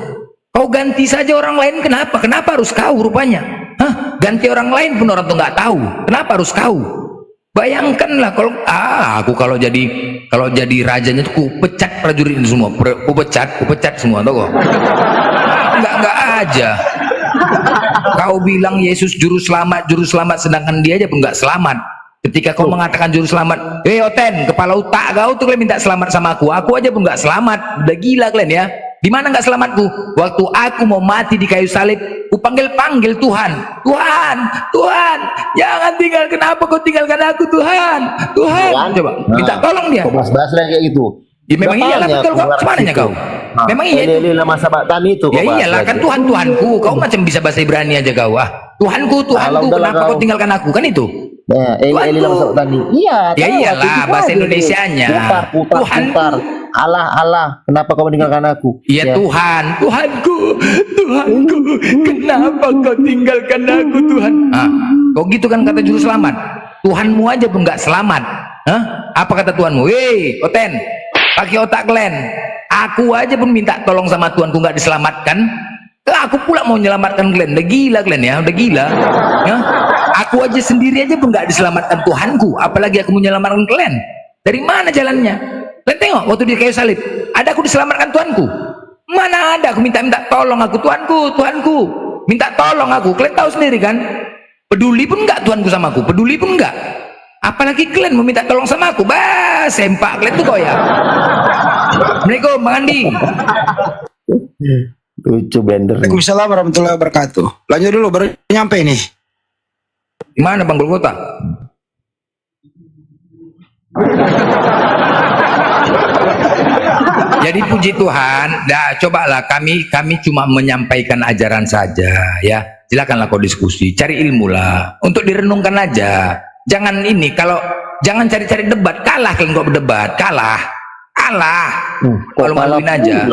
Kau ganti saja orang lain, kenapa? Kenapa harus kau rupanya? Ganti orang lain pun orang tuh nggak tahu. Kenapa harus kau? Bayangkanlah kalau jadi rajanya tuh ku pecat prajurit ini semua, ku pecat semua, tau kok? Enggak aja. Kau bilang Yesus juru selamat, sedangkan dia aja pun nggak selamat. Ketika kau mengatakan juru selamat, Oten, kepala otak kau tuh kalian minta selamat sama aku aja pun nggak selamat. Udah gila kalian ya. Di mana nggak selamatku? Waktu aku mau mati di kayu salib, ku panggil Tuhan, jangan tinggalkan, kenapa kau tinggalkan aku Tuhan? Coba minta tolong dia. Kau bahas kayak gitu. Ya memang iyalah, betul kok. Cumananya kau? Memang iya itu. Masa batan itu. Ya iyalah kan Tuhanku. Kau macam bisa bahasa Ibrani aja kau. Tuhanku, kenapa kau tinggalkan aku? Kan itu. Iya. Ya iyalah bahasa Indonesianya. Putar. Allah, kenapa kau meninggalkan aku? Iya Tuhanku, Tuhanku, kenapa kau tinggalkan aku Tuhan? Kau gitu kan kata juru selamat. Tuhanmu aja pun nggak selamat. Apa kata Tuhanmu? Weh, Oten, pakai otak kalian. Aku aja pun minta tolong sama Tuhanku nggak diselamatkan. Aku pula mau menyelamatkan kalian. Udah gila kalian ya, udah gila. Ya? Aku aja sendiri aja pun nggak diselamatkan Tuhanku, apalagi aku menyelamatkan kalian. Dari mana jalannya? Kalian tengok waktu di kayu salib, ada aku diselamatkan Tuhanku? Mana ada aku minta tolong aku, Tuhanku, minta tolong aku. Kalian tahu sendiri kan? Peduli pun nggak Tuhanku sama aku, peduli pun nggak. Apalagi kalian mau minta tolong sama aku, sempak kalian tuh kau ya. Assalamualaikum Bang Andi. Lucu blender. Waalaikumsalam warahmatullahi wabarakatuh. Lanjut dulu, baru nyampe nih. Di mana Bang Golgota? Jadi puji Tuhan, cobalah kami cuma menyampaikan ajaran saja ya. Silakanlah kau diskusi, cari ilmu lah, untuk direnungkan aja. Jangan ini, jangan cari-cari debat, kalah kalian kok berdebat, kalah. Kalau maluin aja.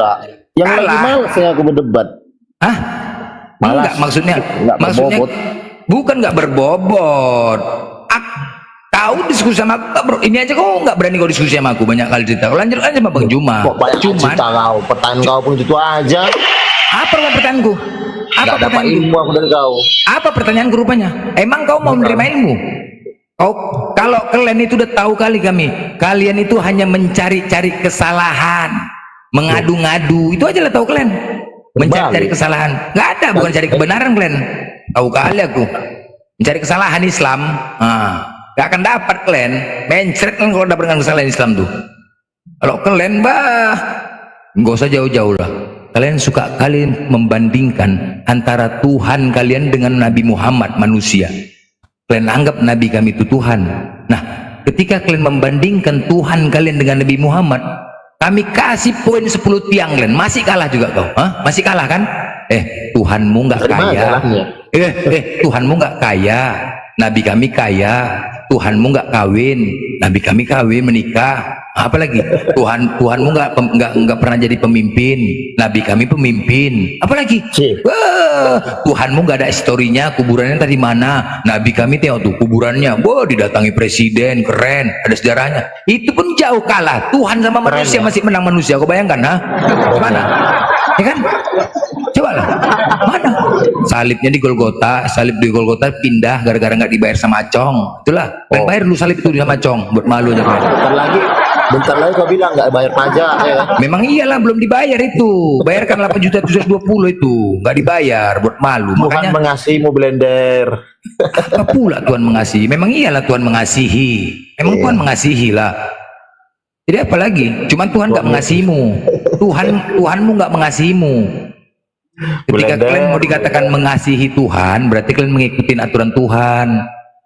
Yang lagi males ya aku berdebat. Enggak, maksudnya berbobot. Bukan nggak berbobot. Kau diskusi sama aku, ini aja kau nggak berani kau diskusi sama aku, banyak kali cerita. Lanjut aja sama Bang Juma. Kok banyak cerita kau, pertanyaan kau pun itu aja. Apa pertanyaanku? Apa Gak dapat ilmu aku dari kau. Apa pertanyaanku rupanya? Emang kau mau menerima ilmu? Kalau kalian itu udah tahu kalian itu hanya mencari-cari kesalahan, mengadu-ngadu, itu aja lah tahu kalian. Mencari kesalahan, nggak ada, bukan cari kebenaran kalian. Tahu kali aku mencari kesalahan Islam, nggak akan dapat kalian. Mencret kan kalau dapatkan kesalahan Islam tuh. Kalau kalian nggak usah jauh-jauh lah. Kalian suka kalian membandingkan antara Tuhan kalian dengan Nabi Muhammad manusia. Kalian anggap Nabi kami itu Tuhan. Nah, ketika kalian membandingkan Tuhan kalian dengan Nabi Muhammad, kami kasih poin 10 tiang kalian, masih kalah juga kau. Masih kalah kan? Tuhanmu nggak kaya. Tuhanmu nggak kaya. Nabi kami kaya. Tuhanmu nggak kawin. Nabi kami kawin, menikah. Apalagi Tuhanmu nggak pernah jadi pemimpin. Nabi kami pemimpin. Apalagi Tuhanmu nggak ada historinya, kuburannya tadi mana? Nabi kami tengok tuh kuburannya, didatangi presiden, keren, ada sejarahnya. Itu pun jauh kalah. Tuhan sama manusia masih menang manusia. Kau bayangkan, gimana? Ya kan? Coba lah, mana? Salib di Golgota pindah gara-gara nggak dibayar sama Acong. Itulah, bayar dulu salib itu sama Acong, buat malu aja. Bentar lagi kau bilang nggak bayar pajak ya. Memang iyalah, belum dibayar itu. Bayarkan 8.720 itu, nggak dibayar, buat malu. Tuhan Makanya mengasihimu blender. apa pula Tuhan mengasihi? Memang iyalah Tuhan mengasihi. Memang Tuhan mengasihi lah. Jadi apa lagi? Cuman Tuhan nggak mengasihimu. Tuhanmu nggak mengasihimu. Ketika kalian mau dikatakan mengasihi Tuhan, berarti kalian mengikuti aturan Tuhan.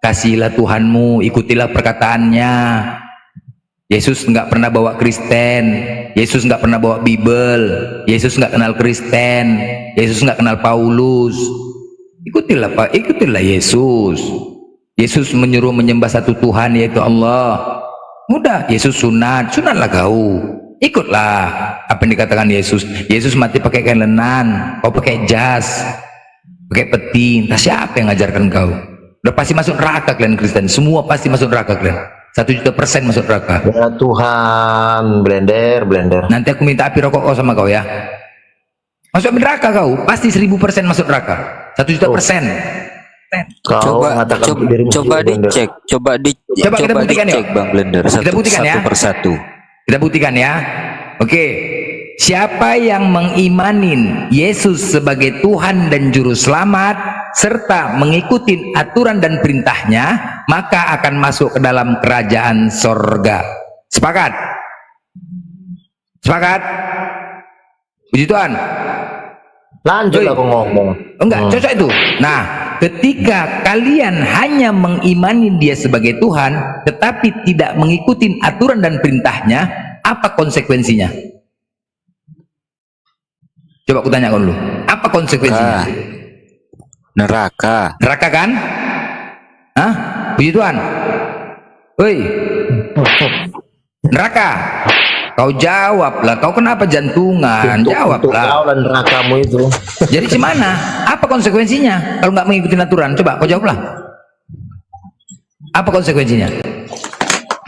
Kasihilah Tuhanmu, ikutilah perkataannya. Yesus nggak pernah bawa Kristen, Yesus nggak pernah bawa Bible, Yesus nggak kenal Kristen, Yesus nggak kenal Paulus. Ikutilah Pak, ikutilah Yesus. Yesus menyuruh menyembah satu Tuhan, yaitu Allah. Mudah, Yesus sunatlah kau. Ikutlah apa yang dikatakan Yesus. Yesus mati pakai kain lenan, kau pakai jas, pakai peti. Entah siapa yang ngajarkan kau. Udah pasti masuk neraka kalian Kristen, semua pasti masuk neraka kalian. 1.000.000% masuk neraka. Ya Tuhan, blender. Nanti aku minta api rokok kau sama kau ya. Masuk neraka kau, pasti 1000% masuk neraka. 1.000.000%. Coba dicek, Coba kita buktikan ya, Bang Blender, kita buktikan ya, persatu. Kita buktikan ya. Oke, siapa yang mengimanin Yesus sebagai Tuhan dan Juru Selamat serta mengikuti aturan dan perintahnya, maka akan masuk ke dalam kerajaan sorga. Sepakat? Sepakat? Puji Tuhan. Lanjut aku ngomong. Enggak, cocok itu. Nah, ketika kalian hanya mengimani dia sebagai Tuhan tetapi tidak mengikuti aturan dan perintahnya, apa konsekuensinya? Coba aku tanya kau dulu, apa konsekuensinya? Neraka. Neraka kan? Hah? Puji Tuhan. Woi, neraka. Kau jawablah. Kau kenapa jantungan? Untuk Jawablah. kau dan nerakamu itu. Jadi gimana? Apa konsekuensinya kalau nggak mengikuti aturan? Coba kau jawablah. Apa konsekuensinya?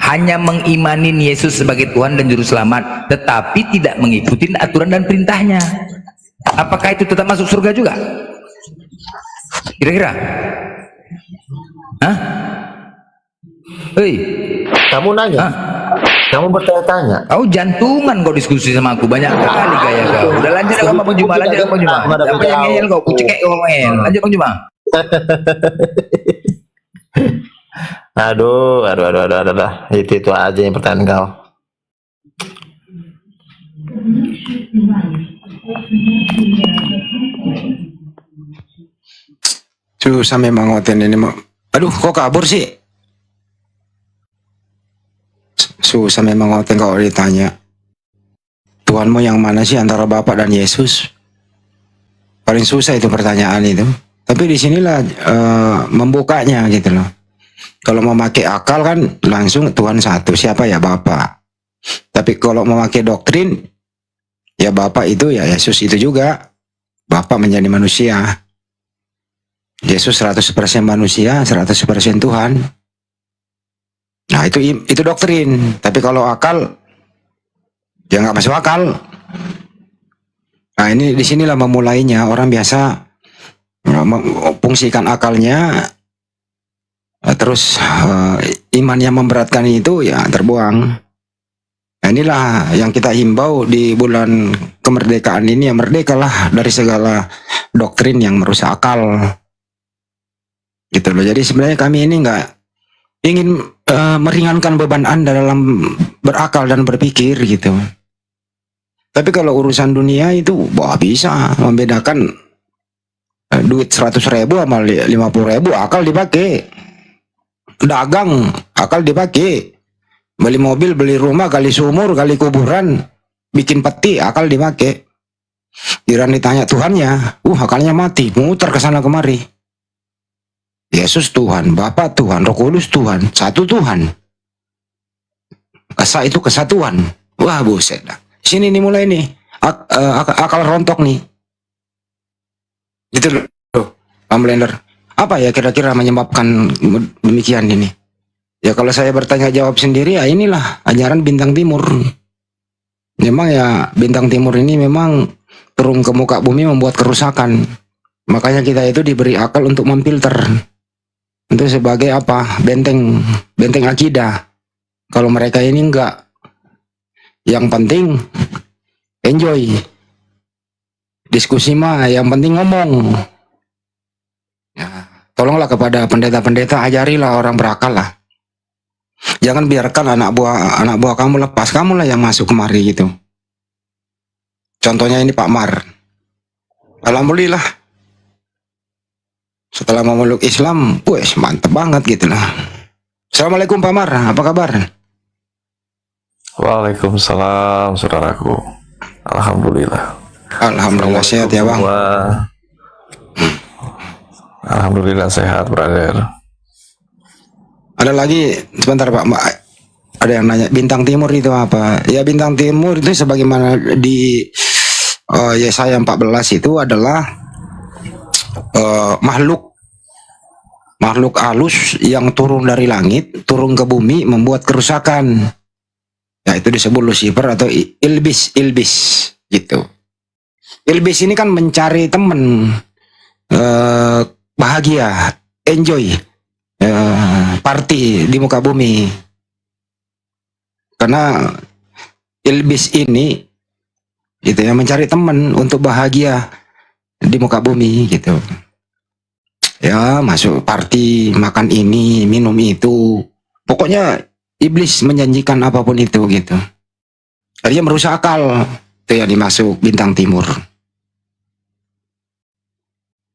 Hanya mengimanin Yesus sebagai Tuhan dan Juru Selamat, tetapi tidak mengikuti aturan dan perintahnya. Apakah itu tetap masuk surga juga? Kira-kira? Hah? Hei, Kamu nanya. Hah? Kamu bertanya-tanya. Kau jantungan kau diskusi sama aku banyak kali gaya kau. Udah lanjut sama Bang Juma, lanjut sama Bang Juma. Apa yang ngeyel kau? Kucekek kau ngeyel. Lanjut Bang Juma. Aduh. Itu aja yang pertanyaan kau. Susah memang ngoten ini. Aduh, kok kabur sih? Susah memang ngoten kalau ditanya. Tuhanmu yang mana sih antara Bapak dan Yesus? Paling susah itu pertanyaan itu. Tapi disinilah membukanya gitu loh. Kalau memakai akal kan langsung Tuhan satu, siapa ya Bapak. Tapi kalau memakai doktrin, ya Bapak itu ya Yesus itu juga. Bapak menjadi manusia. Yesus 100% manusia, 100% Tuhan. Nah itu doktrin. Tapi kalau akal, ya nggak masuk akal. Nah ini disinilah memulainya. Orang biasa fungsikan akalnya, terus iman yang memberatkan itu ya terbuang. Nah inilah yang kita himbau di bulan kemerdekaan ini, ya merdekalah dari segala doktrin yang merusak akal. Gitu loh. Jadi sebenarnya kami ini nggak ingin meringankan beban Anda dalam berakal dan berpikir gitu. Tapi kalau urusan dunia itu wah bisa membedakan duit 100.000 sama 50.000 akal dipakai. Dagang akal dipakai. Beli mobil, beli rumah, kali sumur, kali kuburan, bikin peti akal dipakai. Kira ditanya Tuhannya, akalnya mati, muter ke sana kemari. Yesus Tuhan, Bapa Tuhan, Roh Kudus Tuhan, satu Tuhan. Esa itu kesatuan. Wah buset dah. Sini nih mulai nih akal rontok nih. Gitu loh, Pak Blender. Apa ya kira-kira menyebabkan demikian ini? Ya kalau saya bertanya jawab sendiri, ya inilah ajaran Bintang Timur. Memang ya Bintang Timur ini memang turun ke muka bumi membuat kerusakan. Makanya kita itu diberi akal untuk memfilter. Itu sebagai apa? Benteng akidah. Kalau mereka ini enggak. Yang penting enjoy. Diskusi mah yang penting ngomong. Ya, tolonglah kepada pendeta-pendeta, ajarilah orang berakal lah. Jangan biarkan anak buah kamu lepas, kamulah yang masuk kemari gitu. Contohnya ini Pak Mar. Alhamdulillah. Setelah memeluk Islam, wes mantep banget gitu lah. Assalamualaikum Pak Mar, apa kabar? Waalaikumsalam saudaraku. Alhamdulillah. Alhamdulillah sehat ya Bang. Alhamdulillah sehat brother. Ada lagi sebentar Pak, ada yang nanya Bintang Timur itu apa? Ya Bintang Timur itu sebagaimana di Yesaya 14 itu adalah makhluk halus yang turun dari langit, turun ke bumi membuat kerusakan. Ya itu disebut Lucifer atau Ilbis gitu. Ilbis ini kan mencari teman, bahagia, enjoy, party di muka bumi. Karena Ilbis ini gitu ya mencari teman untuk bahagia di muka bumi gitu. Ya masuk party, makan ini, minum itu. Pokoknya iblis menjanjikan apapun itu gitu. Dia merusak akal. Itu yang dimasuk Bintang Timur.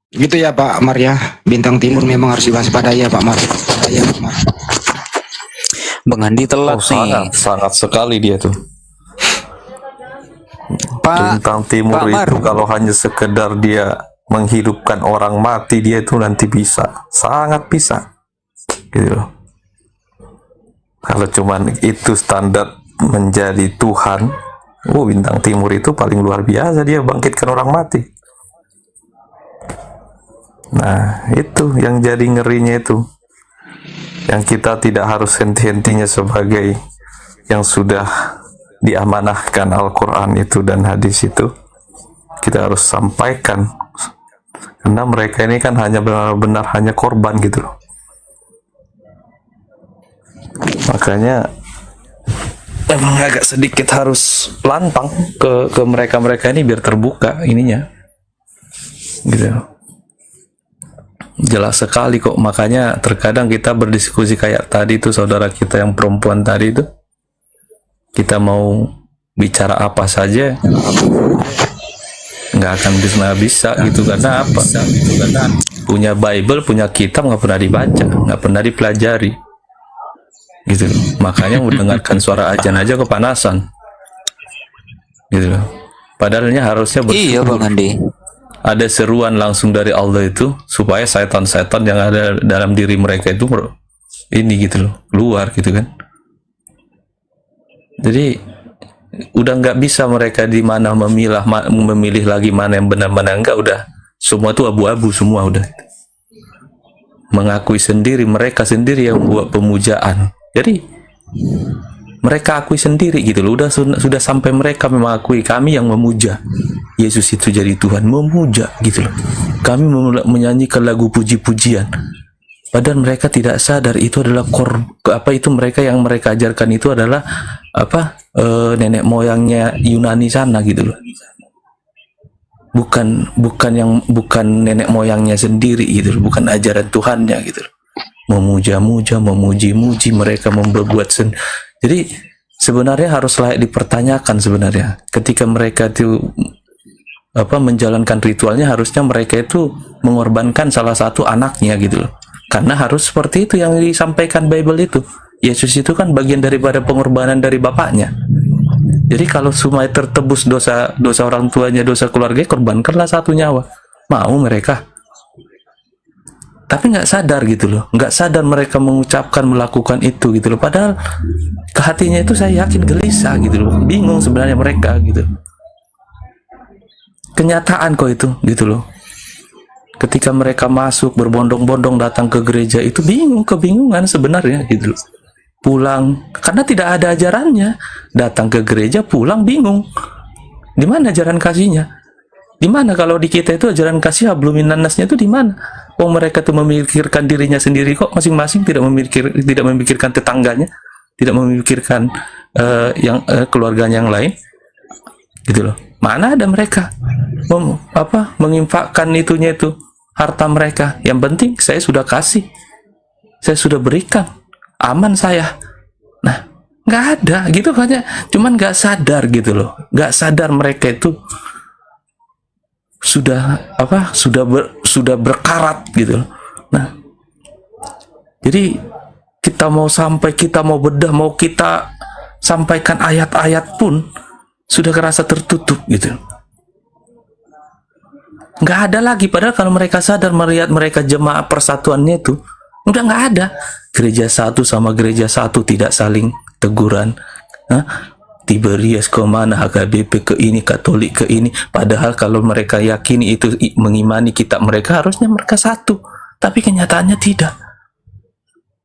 Gitu ya Pak Mar ya. Bintang Timur memang harus diwaspadai ya Pak Mar. Ya, Pak Mar. Bang Andi telat nih. Sangat sekali dia tuh. Bintang Timur Pak Mar. itu kalau hanya sekedar dia menghidupkan orang mati, dia itu nanti bisa, sangat bisa gitu loh. Kalau cuman itu standar menjadi Tuhan, bintang timur itu paling luar biasa, dia bangkitkan orang mati. Nah, itu yang jadi ngerinya itu. Yang kita tidak harus henti-hentinya sebagai yang sudah diamanahkan Al-Quran itu dan hadis itu. Kita harus sampaikan. Karena mereka ini kan hanya benar-benar hanya korban gitu loh. Makanya emang agak sedikit harus lantang ke mereka-mereka ini biar terbuka ininya. Gitu. Jelas sekali kok, makanya terkadang kita berdiskusi kayak tadi tuh saudara kita yang perempuan tadi itu, kita mau bicara apa saja nggak akan bisa gitu. Karena apa? Karena punya Bible, punya kitab nggak pernah dibaca, nggak pernah dipelajari gitu. Makanya mendengarkan suara azan aja kepanasan gitu. Padahalnya harusnya bersyukur. Iya Bang Andi. Ada seruan langsung dari Allah itu supaya setan-setan yang ada dalam diri mereka itu ini gitu loh, keluar gitu kan. Jadi udah nggak bisa mereka di mana memilih lagi mana yang benar mana enggak, udah semua tuh abu-abu semua udah. Mengakui sendiri mereka sendiri yang buat pemujaan. Jadi mereka akui sendiri gitu loh, sudah sampai mereka mengakui kami yang memuja Yesus itu jadi Tuhan, memuja gitu loh. Kami menyanyikan lagu puji-pujian. Padahal mereka tidak sadar itu adalah mereka yang mereka ajarkan itu adalah nenek moyangnya Yunani sana gitu loh. Bukan nenek moyangnya sendiri gitu loh, bukan ajaran Tuhannya gitu loh. Memuja-muja, memuji-muji, mereka membuat jadi sebenarnya harus layak dipertanyakan sebenarnya. Ketika mereka itu menjalankan ritualnya, harusnya mereka itu mengorbankan salah satu anaknya gitu loh. Karena harus seperti itu yang disampaikan Bible itu. Yesus itu kan bagian daripada pengorbanan dari bapaknya. Jadi kalau semua tertebus dosa orang tuanya, dosa keluarga, korbankanlah satu nyawa. Mau mereka? Tapi nggak sadar gitu loh, nggak sadar mereka mengucapkan, melakukan itu gitu loh. Padahal ke hatinya itu saya yakin gelisah gitu loh, bingung sebenarnya mereka gitu. Kenyataan kok itu gitu loh. Ketika mereka masuk berbondong-bondong datang ke gereja itu kebingungan sebenarnya gitu loh. Pulang karena tidak ada ajarannya, datang ke gereja pulang bingung. Di mana ajaran kasihnya? Di mana kalau di kita itu ajaran kasih hablumin nasnya itu di mana? Mereka tuh memikirkan dirinya sendiri kok, masing-masing tidak memikirkan tetangganya, tidak memikirkan keluarganya yang lain, gitu loh. Mana ada mereka menginfakkan itu harta mereka? Yang penting saya sudah kasih, saya sudah berikan, aman saya. Nah, nggak ada gitu kan ya, cuman nggak sadar gitu loh, nggak sadar mereka itu sudah berkarat gitu. Nah, jadi kita mau bedah, mau kita sampaikan ayat-ayat pun sudah kerasa tertutup gitu. Nggak ada lagi. Padahal kalau mereka sadar, melihat mereka jemaah persatuannya itu udah nggak ada. Gereja satu sama gereja satu tidak saling teguran. Tiberias ke mana, HKBP ke ini, Katolik ke ini. Padahal kalau mereka yakini itu mengimani kitab mereka, harusnya mereka satu. Tapi kenyataannya tidak.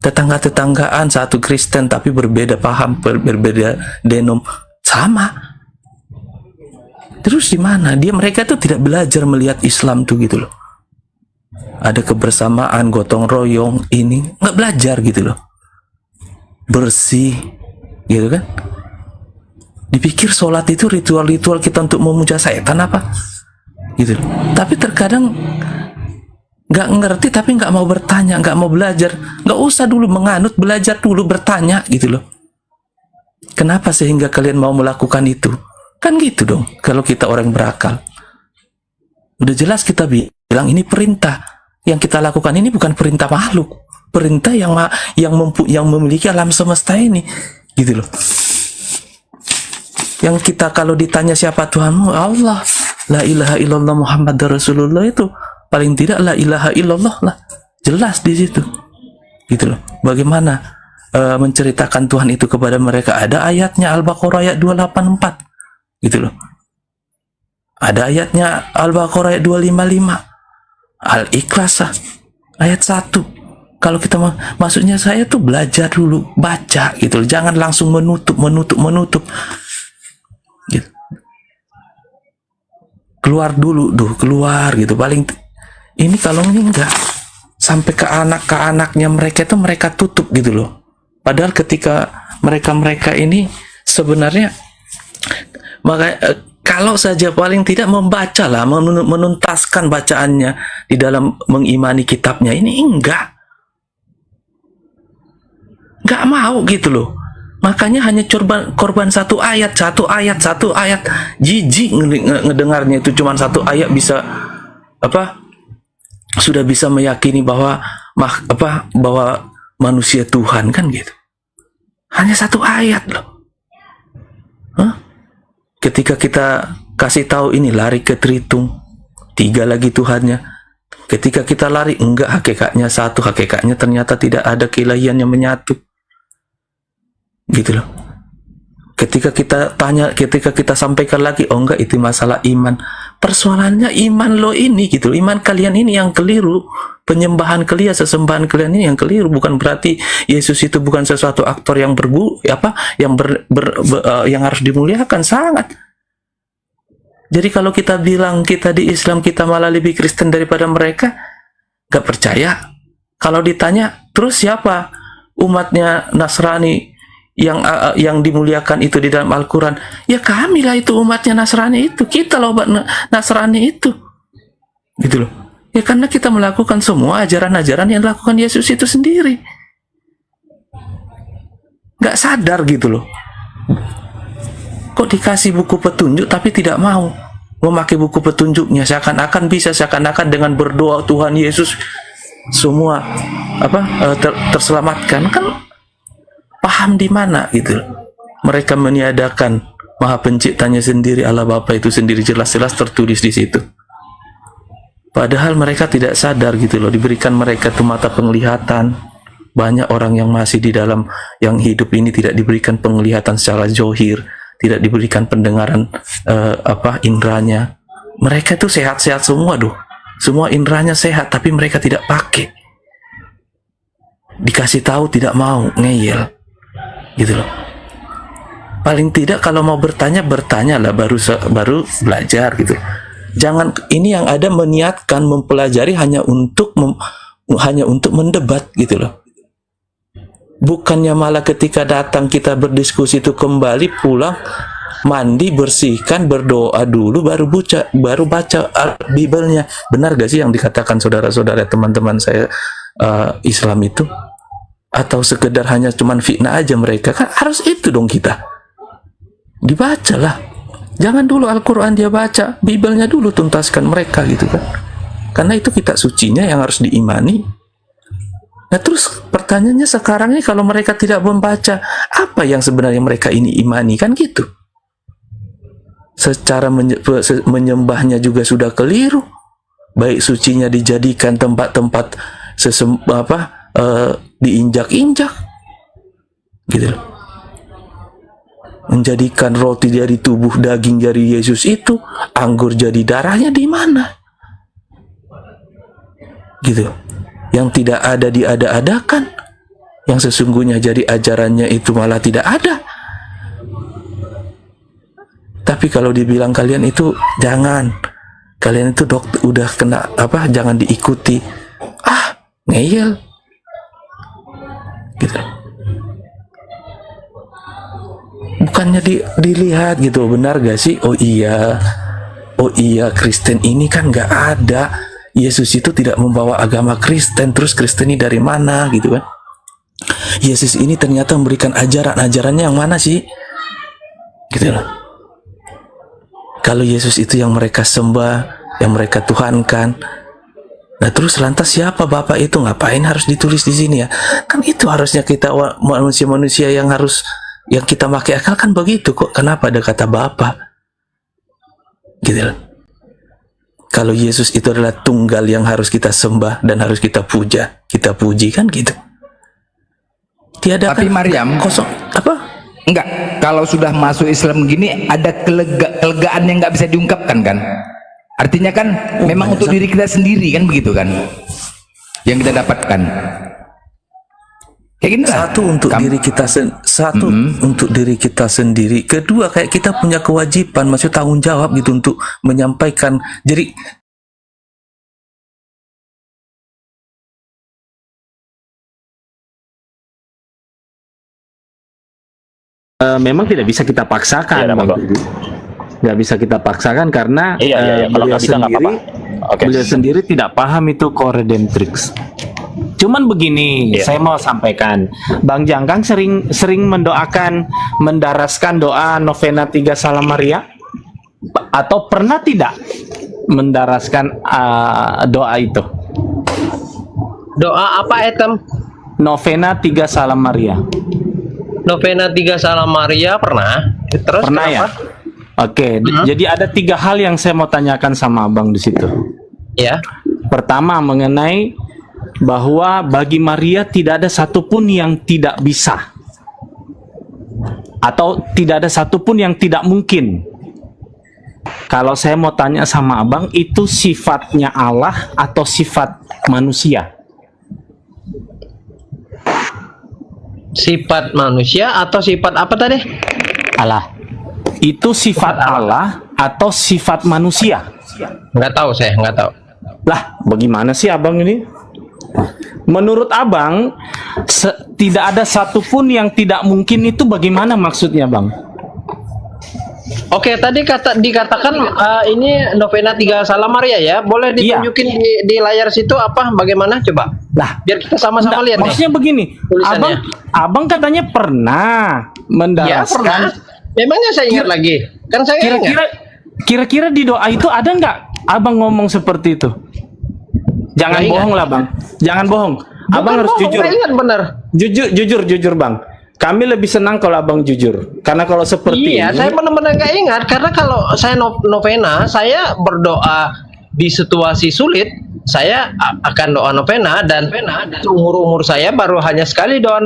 Tetangga-tetanggaan satu Kristen tapi berbeda paham, berbeda denom, sama. Terus di mana? Mereka itu tidak belajar melihat Islam tuh gitu loh. Ada kebersamaan, gotong royong, ini nggak belajar gitu loh. Bersih, gitu kan? Dipikir sholat itu ritual-ritual kita untuk memuja setan apa gitu. Tapi terkadang nggak ngerti, tapi nggak mau bertanya, nggak mau belajar. Nggak usah dulu menganut, belajar dulu, bertanya gitu loh. Kenapa sehingga kalian mau melakukan itu? Kan gitu dong. Kalau kita orang berakal, udah jelas kita bilang ini perintah. Yang kita lakukan ini bukan perintah makhluk, perintah yang memiliki alam semesta ini gitu loh. Yang kita kalau ditanya siapa Tuhanmu, Allah, la ilaha illallah Muhammad Rasulullah, itu paling tidak la ilaha illallah lah, jelas di situ gitu loh. Bagaimana menceritakan Tuhan itu kepada mereka. Ada ayatnya Al-Baqarah ayat 284 gitu loh. Ada ayatnya Al-Baqarah ayat 255, Al-Ikhlas ayat 1. Kalau kita maksudnya saya tuh belajar dulu, baca gitu loh. Jangan langsung menutup gitu. Keluar dulu keluar gitu. Paling ini kalau ini enggak sampai ke anak-anaknya mereka itu mereka tutup gitu loh. Padahal ketika mereka ini sebenarnya kalau saja paling tidak membaca lah, menuntaskan bacaannya di dalam mengimani kitabnya, ini enggak mau gitu loh. Makanya hanya korban satu ayat, jijik ngedengarnya itu. Cuma satu ayat bisa sudah bisa meyakini bahwa manusia Tuhan kan gitu. Hanya satu ayat loh. Ketika kita kasih tahu ini lari ke Tritung, 3 lagi Tuhannya. Ketika kita lari enggak, hakikatnya satu, hakikatnya ternyata tidak ada keilahian yang menyatu. Gitu loh. Ketika kita tanya, ketika kita sampaikan lagi, oh enggak, itu masalah iman. Persoalannya iman lo ini gitu, iman kalian ini yang keliru. Penyembahan kalian, sesembahan kalian ini yang keliru. Bukan berarti Yesus itu bukan sesuatu aktor yang yang harus dimuliakan, sangat. Jadi kalau kita bilang kita di Islam kita malah lebih Kristen daripada mereka, gak percaya. Kalau ditanya, terus siapa umatnya Nasrani yang dimuliakan itu di dalam Al-Quran? Ya kamilah itu umatnya Nasrani itu, kita loh umat Nasrani itu, gitu loh. Ya karena kita melakukan semua ajaran-ajaran yang dilakukan Yesus itu sendiri, nggak sadar gitu loh. Kok dikasih buku petunjuk tapi tidak mau memakai buku petunjuknya, seakan-akan bisa, seakan-akan dengan berdoa Tuhan Yesus semua terselamatkan. Kan paham di mana gitu. Mereka meniadakan Maha Penciptanya sendiri, Allah Bapa itu sendiri, jelas-jelas tertulis di situ. Padahal mereka tidak sadar gitu loh, diberikan mereka tuh mata penglihatan. Banyak orang yang masih di dalam yang hidup ini tidak diberikan penglihatan secara zohir, tidak diberikan pendengaran indranya. Mereka itu sehat-sehat semua semua indranya sehat, tapi mereka tidak pakai. Dikasih tahu tidak mau, ngeyel gitu loh. Paling tidak kalau mau bertanyalah, baru belajar gitu. Jangan ini yang ada meniatkan mempelajari hanya untuk mendebat gitu loh. Bukannya malah ketika datang kita berdiskusi itu kembali pulang mandi, bersihkan, berdoa dulu baru baca Biblenya. Benar gak sih yang dikatakan saudara-saudara teman-teman saya Islam itu? Atau sekedar hanya cuman fitnah aja mereka? Kan harus itu dong kita. Dibacalah. Jangan dulu Al-Quran dia baca, Biblenya dulu tuntaskan mereka gitu kan. Karena itu kitab sucinya yang harus diimani. Nah terus pertanyaannya sekarang ini kalau mereka tidak membaca, apa yang sebenarnya mereka ini imani kan gitu. Secara menyembahnya juga sudah keliru. Baik sucinya dijadikan tempat-tempat diinjak-injak gitu loh. Menjadikan roti dari tubuh daging dari Yesus itu, anggur jadi darahnya di mana? Gitu. Yang tidak ada diada-adakan, yang sesungguhnya jadi ajarannya itu malah tidak ada. Tapi kalau dibilang kalian itu jangan, kalian itu udah kena jangan diikuti. Ngeyel. Gitu. Bukannya dilihat gitu, benar gak sih? Oh iya Kristen ini kan gak ada, Yesus itu tidak membawa agama Kristen, terus Kristen ini dari mana gitu kan? Yesus ini ternyata memberikan ajarannya yang mana sih? Gitu loh. Kalau Yesus itu yang mereka sembah, yang mereka tuhankan, nah terus lantas siapa Bapak itu? Ngapain harus ditulis di sini ya? Kan itu harusnya kita manusia-manusia yang kita pakai akal kan begitu kok. Kenapa ada kata Bapa? Gitu loh. Kalau Yesus itu adalah tunggal yang harus kita sembah dan harus kita puji kan gitu. Tiada Tapi Maryam, kosong apa? enggak, kalau sudah masuk Islam gini ada kelegaan yang nggak bisa diungkapkan kan? Artinya kan memang untuk diri kita sendiri kan begitu kan? Yang kita dapatkan. Kayak gini lah. Satu untuk diri kita untuk diri kita sendiri. Kedua kayak kita punya kewajiban, maksud tanggung jawab gitu untuk menyampaikan. Jadi memang tidak bisa kita paksakan, Bang. Nggak bisa kita paksakan karena kalau nggak bisa nggak apa-apa. beliau sendiri tidak paham itu core redemptrix. Cuman begini, saya mau sampaikan, Bang Jangkang sering mendoakan, mendaraskan doa novena 3 Salam Maria, atau pernah tidak mendaraskan doa itu? Doa apa Etem? Novena 3 Salam Maria. Novena 3 Salam Maria pernah. Terus Pernah kenapa? ya? Oke, jadi ada 3 hal yang saya mau tanyakan sama Abang di situ. Ya. Pertama, mengenai bahwa bagi Maria tidak ada satupun yang tidak bisa, atau tidak ada satupun yang tidak mungkin. Kalau saya mau tanya sama Abang, itu sifatnya Allah atau sifat manusia? Sifat manusia atau sifat apa tadi? Allah. Itu sifat Allah atau sifat manusia? Nggak tahu, saya nggak tahu. Lah, bagaimana sih Abang ini? Menurut Abang, tidak ada satupun yang tidak mungkin, itu bagaimana maksudnya, Bang? Oke, tadi dikatakan ini novena 3 Salam Maria ya. Boleh ditunjukin di layar situ apa bagaimana coba? Lah, biar kita sama-sama lihat nih. maksudnya begini, Abang katanya pernah mendaraskan. Ya, pernah. Memangnya saya ingat lagi? Kan saya Kira-kira di doa itu ada nggak Abang ngomong seperti itu? Jangan bohong lah, Bang. Jangan bohong. Abang harus jujur. Saya ingat benar. Jujur, Bang. Kami lebih senang kalau Abang jujur. Karena kalau seperti Iya, ini, saya benar-benar nggak ingat. Karena kalau saya novena, saya berdoa di situasi sulit, saya akan doa novena, dan umur saya baru hanya sekali doa